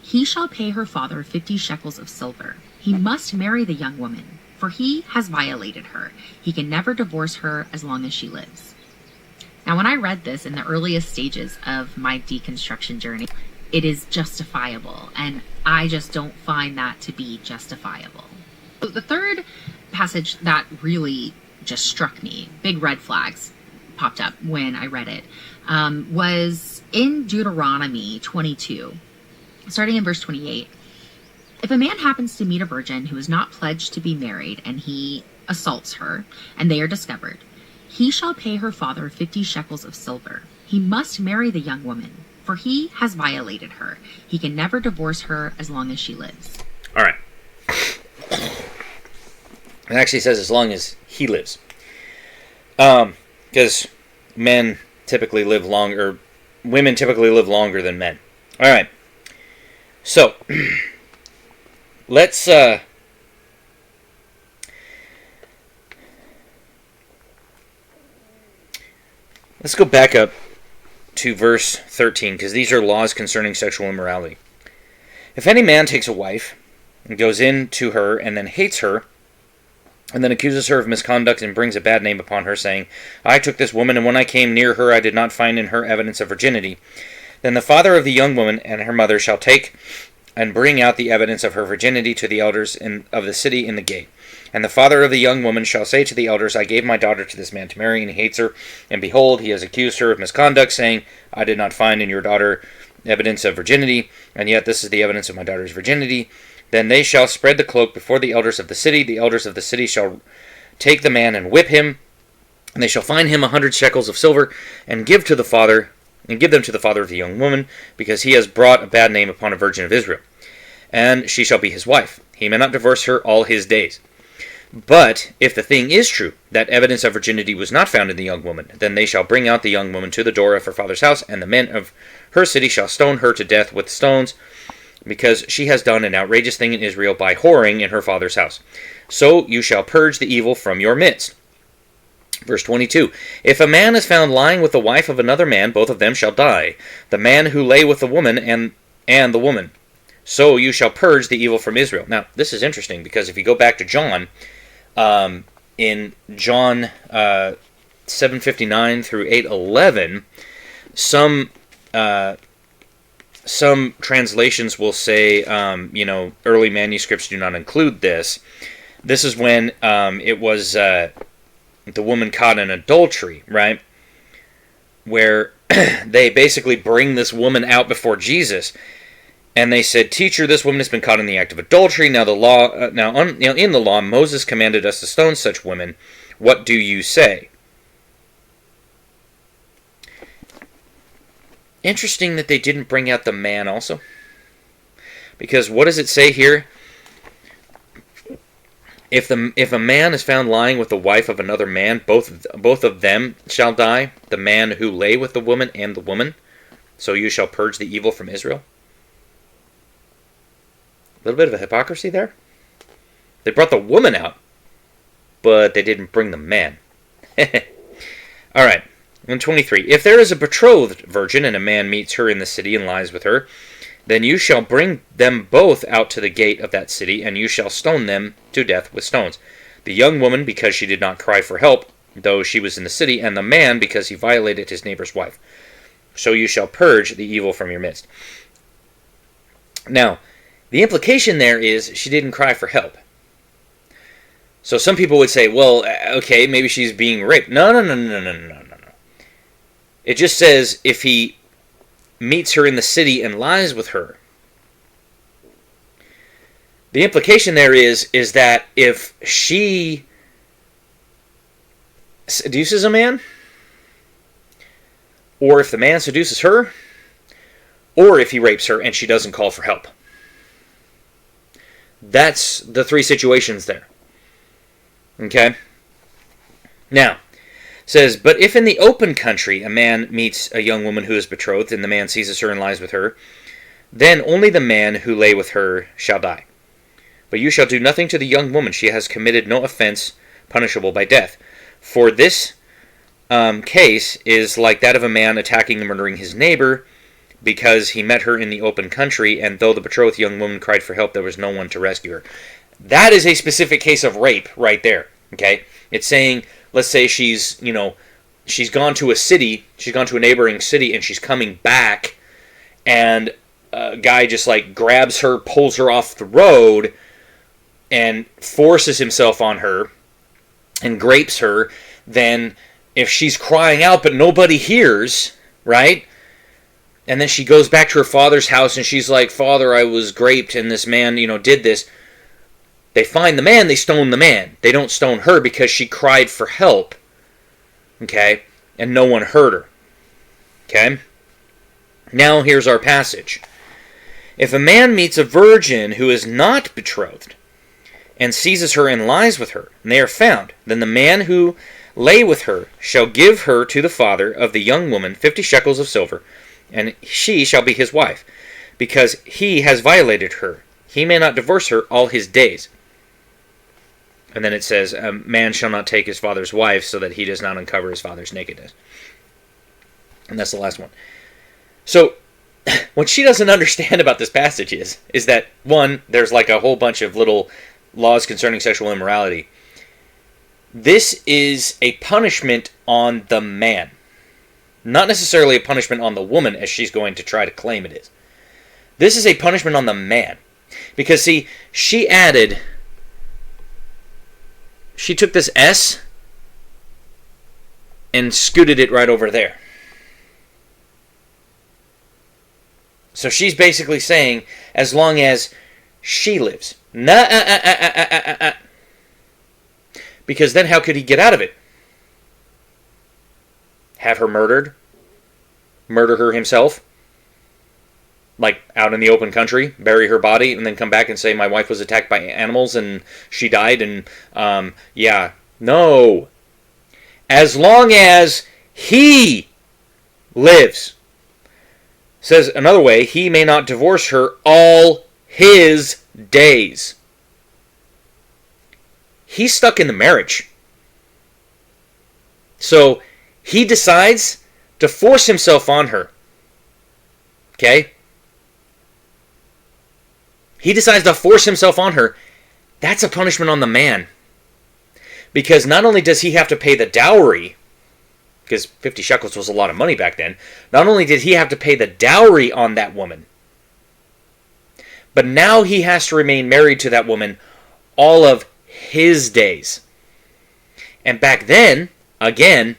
Speaker 2: he shall pay her father 50 shekels of silver. He must marry the young woman, for he has violated her. He can never divorce her as long as she lives. Now, when I read this in the earliest stages of my deconstruction journey, it is justifiable, and I just don't find that to be justifiable. The third passage that really just struck me, big red flags popped up when I read it, was in Deuteronomy 22, starting in verse 28. If a man happens to meet a virgin who is not pledged to be married, and he assaults her, and they are discovered, he shall pay her father 50 shekels of silver. He must marry the young woman, for he has violated her. He can never divorce her as long as she lives.
Speaker 1: All right. It actually says as long as he lives. Because men typically live longer, women typically live longer than men. All right. So, let's go back up to verse 13, because these are laws concerning sexual immorality. If any man takes a wife and goes in to her and then hates her, and then accuses her of misconduct and brings a bad name upon her, saying, I took this woman, and when I came near her I did not find in her evidence of virginity, then the father of the young woman and her mother shall take and bring out the evidence of her virginity to the elders of the city in the gate. And the father of the young woman shall say to the elders, I gave my daughter to this man to marry, and he hates her. And behold, he has accused her of misconduct, saying, I did not find in your daughter evidence of virginity, and yet this is the evidence of my daughter's virginity. Then they shall spread the cloak before the elders of the city. The elders of the city shall take the man and whip him, and they shall fine him 100 shekels of silver, and give them to the father of the young woman, because he has brought a bad name upon a virgin of Israel. And she shall be his wife. He may not divorce her all his days. But if the thing is true, that evidence of virginity was not found in the young woman, then they shall bring out the young woman to the door of her father's house, and the men of her city shall stone her to death with stones, because she has done an outrageous thing in Israel by whoring in her father's house. So you shall purge the evil from your midst. Verse 22, if a man is found lying with the wife of another man, both of them shall die, the man who lay with the woman and the woman. So you shall purge the evil from Israel. Now, this is interesting, because if you go back to John, in John 7:59 through 8:11, some translations will say, early manuscripts do not include this. This is when it was the woman caught in adultery, right? Where they basically bring this woman out before Jesus, and they said, "Teacher, this woman has been caught in the act of adultery. Now in the law, Moses commanded us to stone such women. What do you say?" Interesting that they didn't bring out the man also. Because what does it say here? If a man is found lying with the wife of another man, both of them shall die, the man who lay with the woman and the woman. So you shall purge the evil from Israel. A little bit of a hypocrisy there. They brought the woman out, but they didn't bring the man. All right. And 23, if there is a betrothed virgin, and a man meets her in the city and lies with her, then you shall bring them both out to the gate of that city, and you shall stone them to death with stones. The young woman, because she did not cry for help, though she was in the city, and the man, because he violated his neighbor's wife. So you shall purge the evil from your midst. Now, the implication there is she didn't cry for help. So some people would say, well, okay, maybe she's being raped. No. It just says if he meets her in the city and lies with her. The implication there is that if she seduces a man, or if the man seduces her, or if he rapes her and she doesn't call for help. That's the three situations there. Okay? Now, says, but if in the open country a man meets a young woman who is betrothed, and the man seizes her and lies with her, then only the man who lay with her shall die. But you shall do nothing to the young woman. She has committed no offense punishable by death. For this case is like that of a man attacking and murdering his neighbor, because he met her in the open country, and though the betrothed young woman cried for help, there was no one to rescue her. That is a specific case of rape right there. Okay? It's saying, let's say she's gone to a city, she's gone to a neighboring city, and she's coming back, and a guy just grabs her, pulls her off the road, and forces himself on her, and grapes her. Then if she's crying out but nobody hears, right? And then she goes back to her father's house and she's like, Father, I was raped and this man, did this. They find the man, they stone the man. They don't stone her because she cried for help. Okay? And no one heard her. Okay? Now here's our passage. If a man meets a virgin who is not betrothed and seizes her and lies with her, and they are found, then the man who lay with her shall give her to the father of the young woman 50 shekels of silver, and she shall be his wife, because he has violated her. He may not divorce her all his days. And then it says, a man shall not take his father's wife so that he does not uncover his father's nakedness. And that's the last one. So, what she doesn't understand about this passage is that, one, there's like a whole bunch of little laws concerning sexual immorality. This is a punishment on the man. Not necessarily a punishment on the woman as she's going to try to claim it is. This is a punishment on the man. Because, see, she took this S and scooted it right over there. So she's basically saying, as long as she lives. Because then how could he get out of it? Have her murdered? Murder her himself? Like out in the open country? Bury her body and then come back and say, my wife was attacked by animals and she died and, yeah. No. As long as he lives. Says another way, he may not divorce her all his days. He's stuck in the marriage. So he decides to force himself on her. Okay? He decides to force himself on her. That's a punishment on the man. Because not only does he have to pay the dowry, because 50 shekels was a lot of money back then, not only did he have to pay the dowry on that woman, but now he has to remain married to that woman all of his days. And back then, again,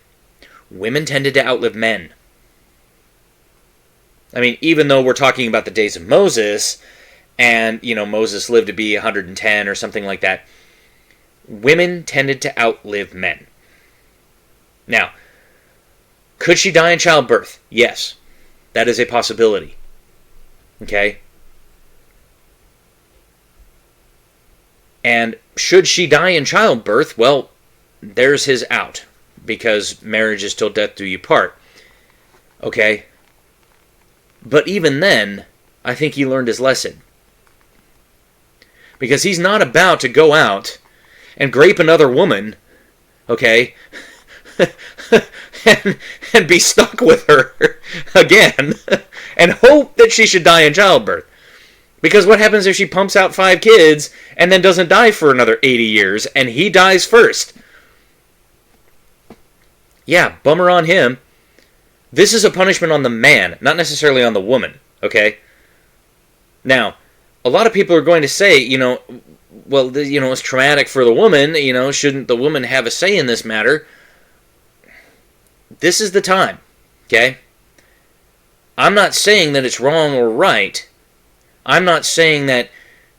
Speaker 1: women tended to outlive men. I mean, even though we're talking about the days of Moses, and, Moses lived to be 110 or something like that, women tended to outlive men. Now, could she die in childbirth? Yes. That is a possibility. Okay? And should she die in childbirth, well, there's his out. Because marriage is till death do you part. Okay? But even then, I think he learned his lesson. Because he's not about to go out and grape another woman, okay, and be stuck with her again, and hope that she should die in childbirth. Because what happens if she pumps out 5 kids and then doesn't die for another 80 years, and he dies first? Yeah, bummer on him. This is a punishment on the man, not necessarily on the woman, okay? Now, a lot of people are going to say, well, it's traumatic for the woman, shouldn't the woman have a say in this matter? This is the time, okay? I'm not saying that it's wrong or right. I'm not saying that,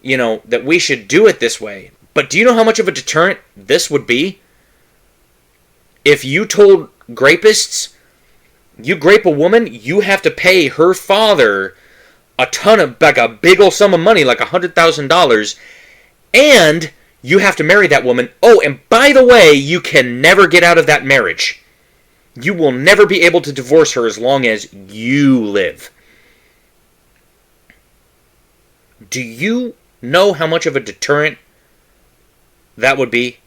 Speaker 1: that we should do it this way. But do you know how much of a deterrent this would be? If you told grapists, you grape a woman, you have to pay her father a ton of, like a big old sum of money, like $100,000, and you have to marry that woman. Oh, and by the way, you can never get out of that marriage. You will never be able to divorce her as long as you live. Do you know how much of a deterrent that would be?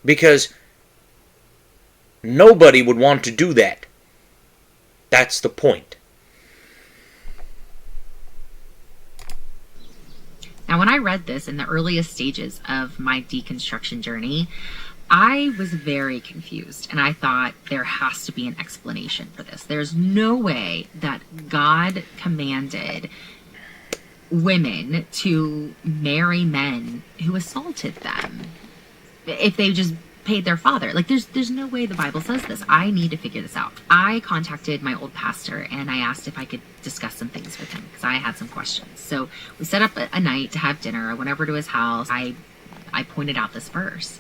Speaker 1: Because nobody would want to do that. That's the point.
Speaker 2: Now, when I read this in the earliest stages of my deconstruction journey, I was very confused, and I thought there has to be an explanation for this. There's no way that God commanded women to marry men who assaulted them. if they just paid their father. Like, there's no way the Bible says this. I need to figure this out. I contacted my old pastor and I asked if I could discuss some things with him because I had some questions. So we set up a night to have dinner. I went over to his house. I pointed out this verse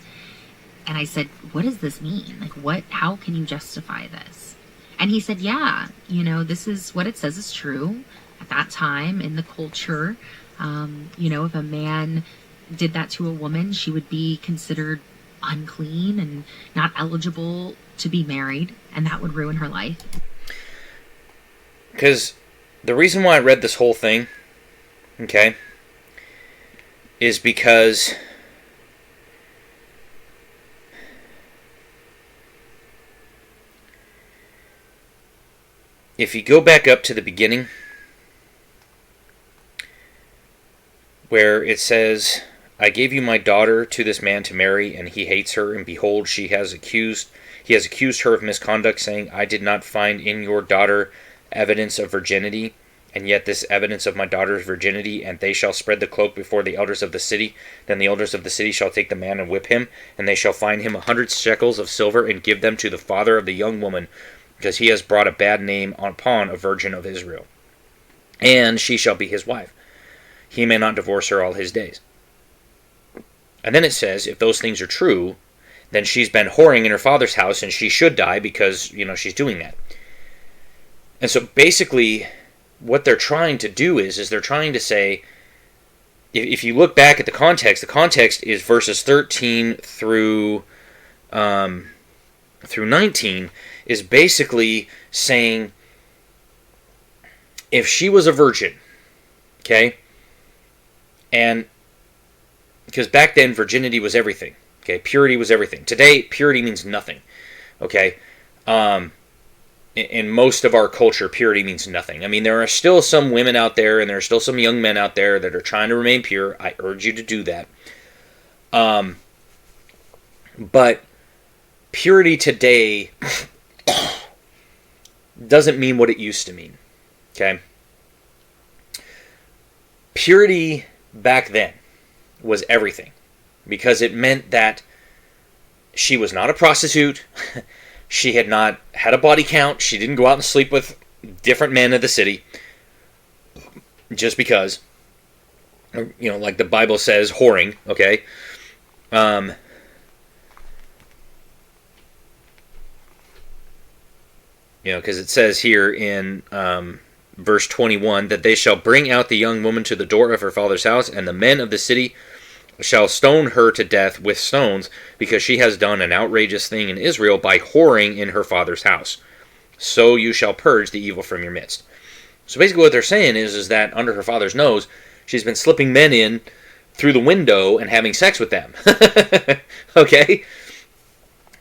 Speaker 2: and I said, what does this mean? Like, how can you justify this? And he said, yeah, this is what it says is true. At that time in the culture, if a man did that to a woman, she would be considered unclean and not eligible to be married, and that would ruin her life.
Speaker 1: Because the reason why I read this whole thing, okay, is because if you go back up to the beginning, where it says, I gave you my daughter to this man to marry, and he hates her, and behold, he has accused her of misconduct, saying, I did not find in your daughter evidence of virginity, and yet this evidence of my daughter's virginity, and they shall spread the cloak before the elders of the city. Then the elders of the city shall take the man and whip him, and they shall fine him 100 shekels of silver, and give them to the father of the young woman, because he has brought a bad name upon a virgin of Israel. And she shall be his wife. He may not divorce her all his days. And then it says, if those things are true, then she's been whoring in her father's house, and she should die because, she's doing that. And so basically, what they're trying to do is they're trying to say, if you look back at the context is verses 13 through 19, is basically saying, if she was a virgin, okay, and because back then, virginity was everything. Okay, purity was everything. Today, purity means nothing. Okay, in most of our culture, purity means nothing. I mean, there are still some women out there, and there are still some young men out there that are trying to remain pure. I urge you to do that. But purity today doesn't mean what it used to mean. Okay, purity back then was everything, because it meant that she was not a prostitute, she had not had a body count, she didn't go out and sleep with different men of the city just because, like the Bible says, whoring, okay? Because it says here in verse 21 that they shall bring out the young woman to the door of her father's house, and the men of the city shall stone her to death with stones, because she has done an outrageous thing in Israel by whoring in her father's house. So you shall purge the evil from your midst. So basically what they're saying is that under her father's nose, she's been slipping men in through the window and having sex with them. Okay?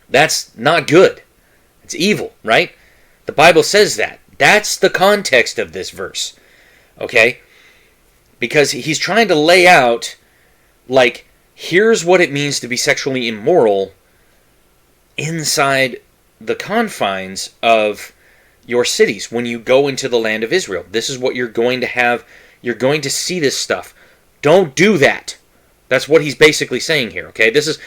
Speaker 1: That's not good. It's evil, right? The Bible says that. That's the context of this verse. Okay? Because he's trying to lay out, like, here's what it means to be sexually immoral inside the confines of your cities when you go into the land of Israel. This is what you're going to have. You're going to see this stuff. Don't do that. That's what he's basically saying here, okay? This is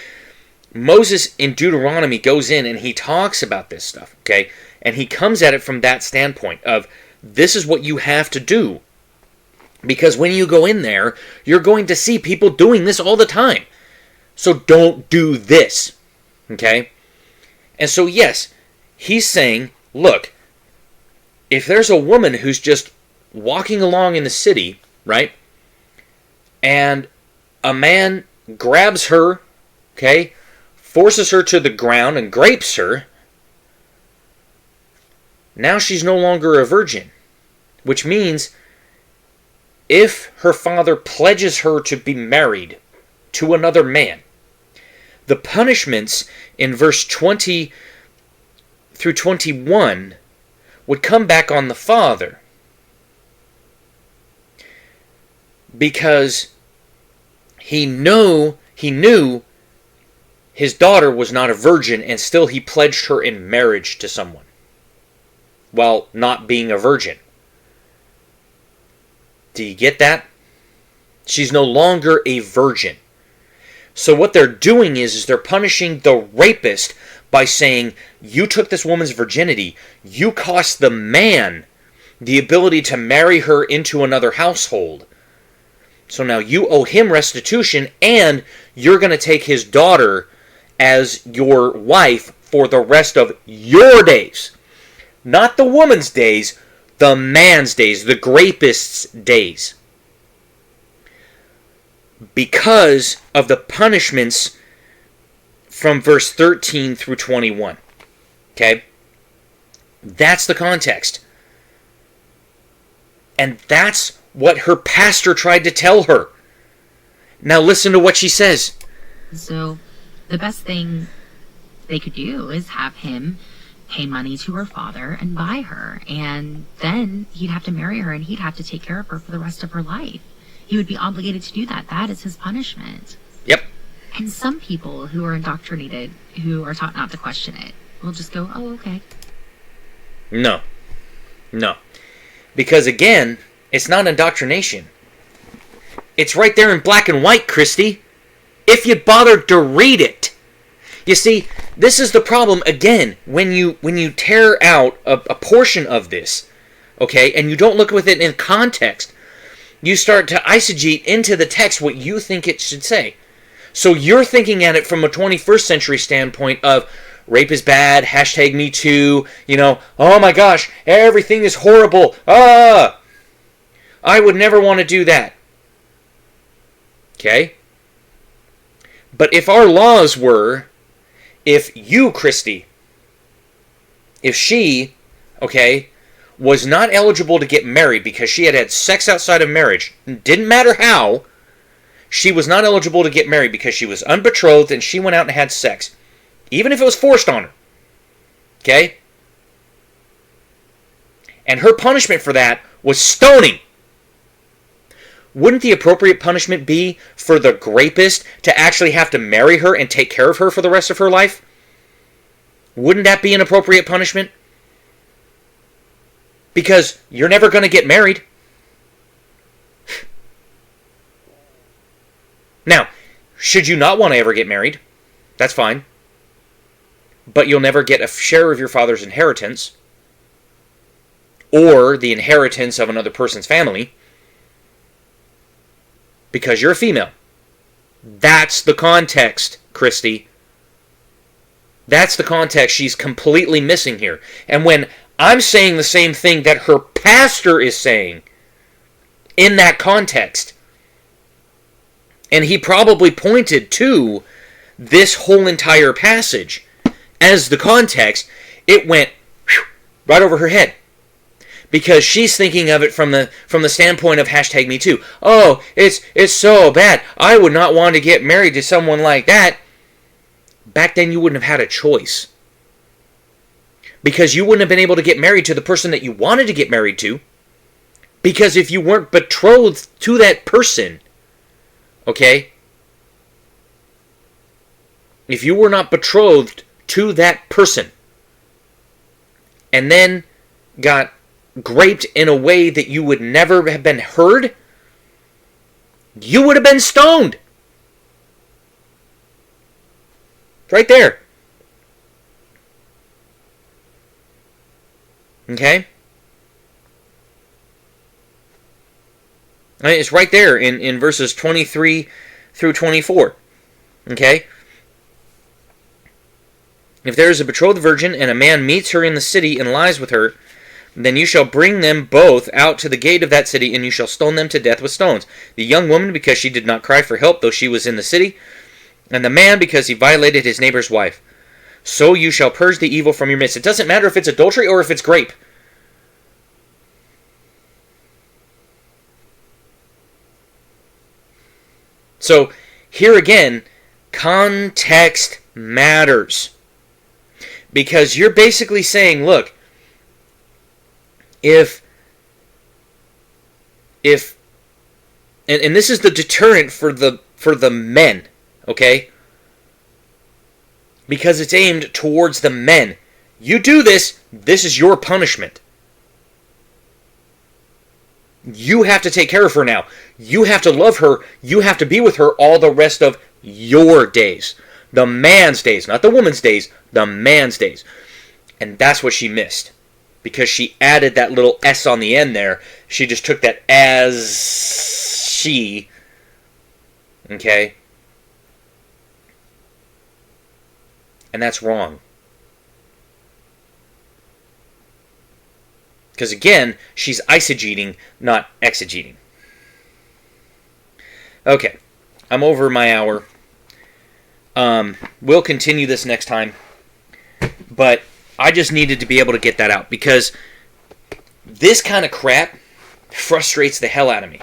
Speaker 1: Moses in Deuteronomy goes in and he talks about this stuff, okay? And he comes at it from that standpoint of, this is what you have to do. Because when you go in there, you're going to see people doing this all the time. So don't do this. Okay? And so yes, he's saying, look, if there's a woman who's just walking along in the city, right? And a man grabs her, okay, forces her to the ground and grapes her, now she's no longer a virgin. Which means, if her father pledges her to be married to another man, the punishments in verse 20 through 21 would come back on the father. Because he knew his daughter was not a virgin, and still he pledged her in marriage to someone while not being a virgin. Do you get that? She's no longer a virgin. So what they're doing is they're punishing the rapist by saying, you took this woman's virginity, you cost the man the ability to marry her into another household. So now you owe him restitution, and you're going to take his daughter as your wife for the rest of your days. Not the woman's days, the man's days, the rapist's days. Because of the punishments from verse 13 through 21. Okay? That's the context. And that's what her pastor tried to tell her. Now listen to what she says.
Speaker 2: So the best thing they could do is have him pay money to her father and buy her. And then he'd have to marry her and he'd have to take care of her for the rest of her life. He would be obligated to do that. That is his punishment.
Speaker 1: Yep.
Speaker 2: And some people who are indoctrinated, who are taught not to question it, will just go, oh, okay.
Speaker 1: No. Because again, it's not indoctrination. It's right there in black and white, Kristi. If you bothered to read it. You see, this is the problem, again, when you tear out a portion of this, okay, and you don't look with it in context, you start to eisegete into the text what you think it should say. So you're thinking at it from a 21st century standpoint of rape is bad, hashtag me too, oh my gosh, everything is horrible, I would never want to do that. Okay? But if our laws were, if you, Kristi, if she, okay, was not eligible to get married because she had had sex outside of marriage, didn't matter how, she was not eligible to get married because she was unbetrothed and she went out and had sex, even if it was forced on her. Okay? And her punishment for that was stoning. Wouldn't the appropriate punishment be for the rapist to actually have to marry her and take care of her for the rest of her life? Wouldn't that be an appropriate punishment? Because you're never going to get married. Now, should you not want to ever get married, that's fine. But you'll never get a share of your father's inheritance or the inheritance of another person's family because you're a female. That's the context, Kristi. That's the context she's completely missing here. And when I'm saying the same thing that her pastor is saying in that context, and he probably pointed to this whole entire passage as the context, it went right over her head. Because she's thinking of it from the standpoint of hashtag me too. Oh, it's so bad. I would not want to get married to someone like that. Back then you wouldn't have had a choice. Because you wouldn't have been able to get married to the person that you wanted to get married to. Because if you weren't betrothed to that person, okay? If you were not betrothed to that person, and then got raped in a way that you would never have been heard, you would have been stoned. Right there. Okay? It's right there in verses 23 through 24. Okay? If there is a betrothed virgin and a man meets her in the city and lies with her, then you shall bring them both out to the gate of that city, and you shall stone them to death with stones. The young woman, because she did not cry for help, though she was in the city, and the man, because he violated his neighbor's wife. So you shall purge the evil from your midst. It doesn't matter if it's adultery or if it's grape. So, here again, context matters. Because you're basically saying, look, if and this is the deterrent for the men, okay? Because it's aimed towards the men. You do this, this is your punishment. You have to take care of her now. You have to love her. You have to be with her all the rest of your days. The man's days, not the woman's days, the man's days. And that's what she missed. Because she added that little S on the end there. She just took that as she. Okay? And that's wrong. Because again, she's eisegeting, not exegeting. Okay. I'm over my hour. We'll continue this next time. But I just needed to be able to get that out. Because this kind of crap frustrates the hell out of me.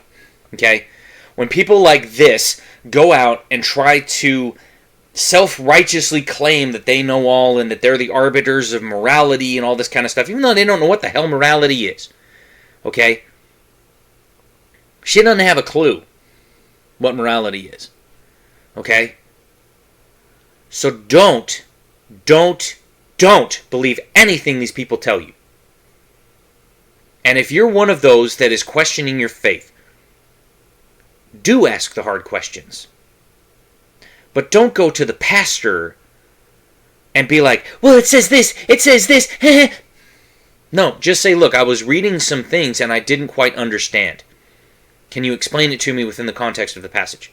Speaker 1: Okay? When people like this go out and try to self-righteously claim that they know all and that they're the arbiters of morality and all this kind of stuff, even though they don't know what the hell morality is. Okay? She doesn't have a clue what morality is. Okay? So don't believe anything these people tell you. And if you're one of those that is questioning your faith, do ask the hard questions. But don't go to the pastor and be like, well, it says this. No, just say, look, I was reading some things and I didn't quite understand. Can you explain it to me within the context of the passage?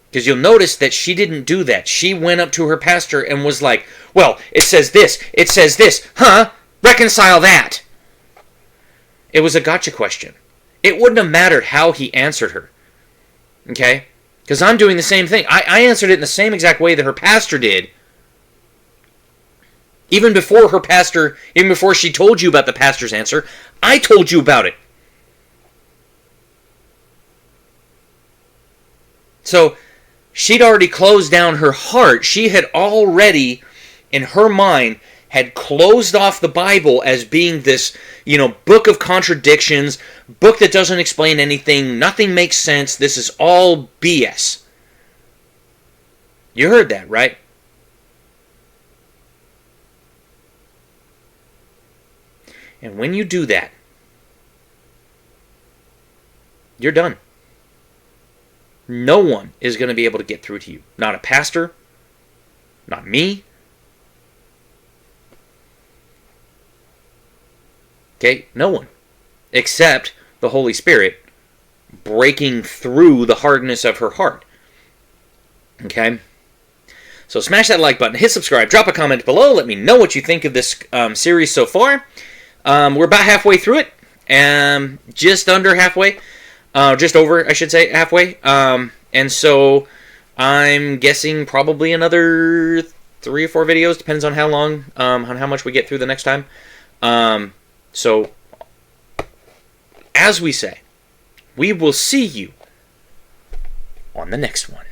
Speaker 1: Because you'll notice that she didn't do that. She went up to her pastor and was like, well, it says this. Huh? Reconcile that. It was a gotcha question. It wouldn't have mattered how he answered her. Okay? Because I'm doing the same thing. I answered it in the same exact way that her pastor did. Even before she told you about the pastor's answer, I told you about it. So, she'd already closed down her heart. She had already, in her mind, had closed off the Bible as being this, book of contradictions, book that doesn't explain anything, nothing makes sense, this is all BS. You heard that, right? And when you do that, you're done. No one is going to be able to get through to you. Not a pastor, not me. Okay, no one. Except the Holy Spirit breaking through the hardness of her heart. Okay? So smash that like button, hit subscribe, drop a comment below, let me know what you think of this series so far. We're about halfway through it. Just under halfway. Just over, I should say, halfway. And so I'm guessing probably another 3 or 4 videos, depends on how long, on how much we get through the next time. So, as we say, we will see you on the next one.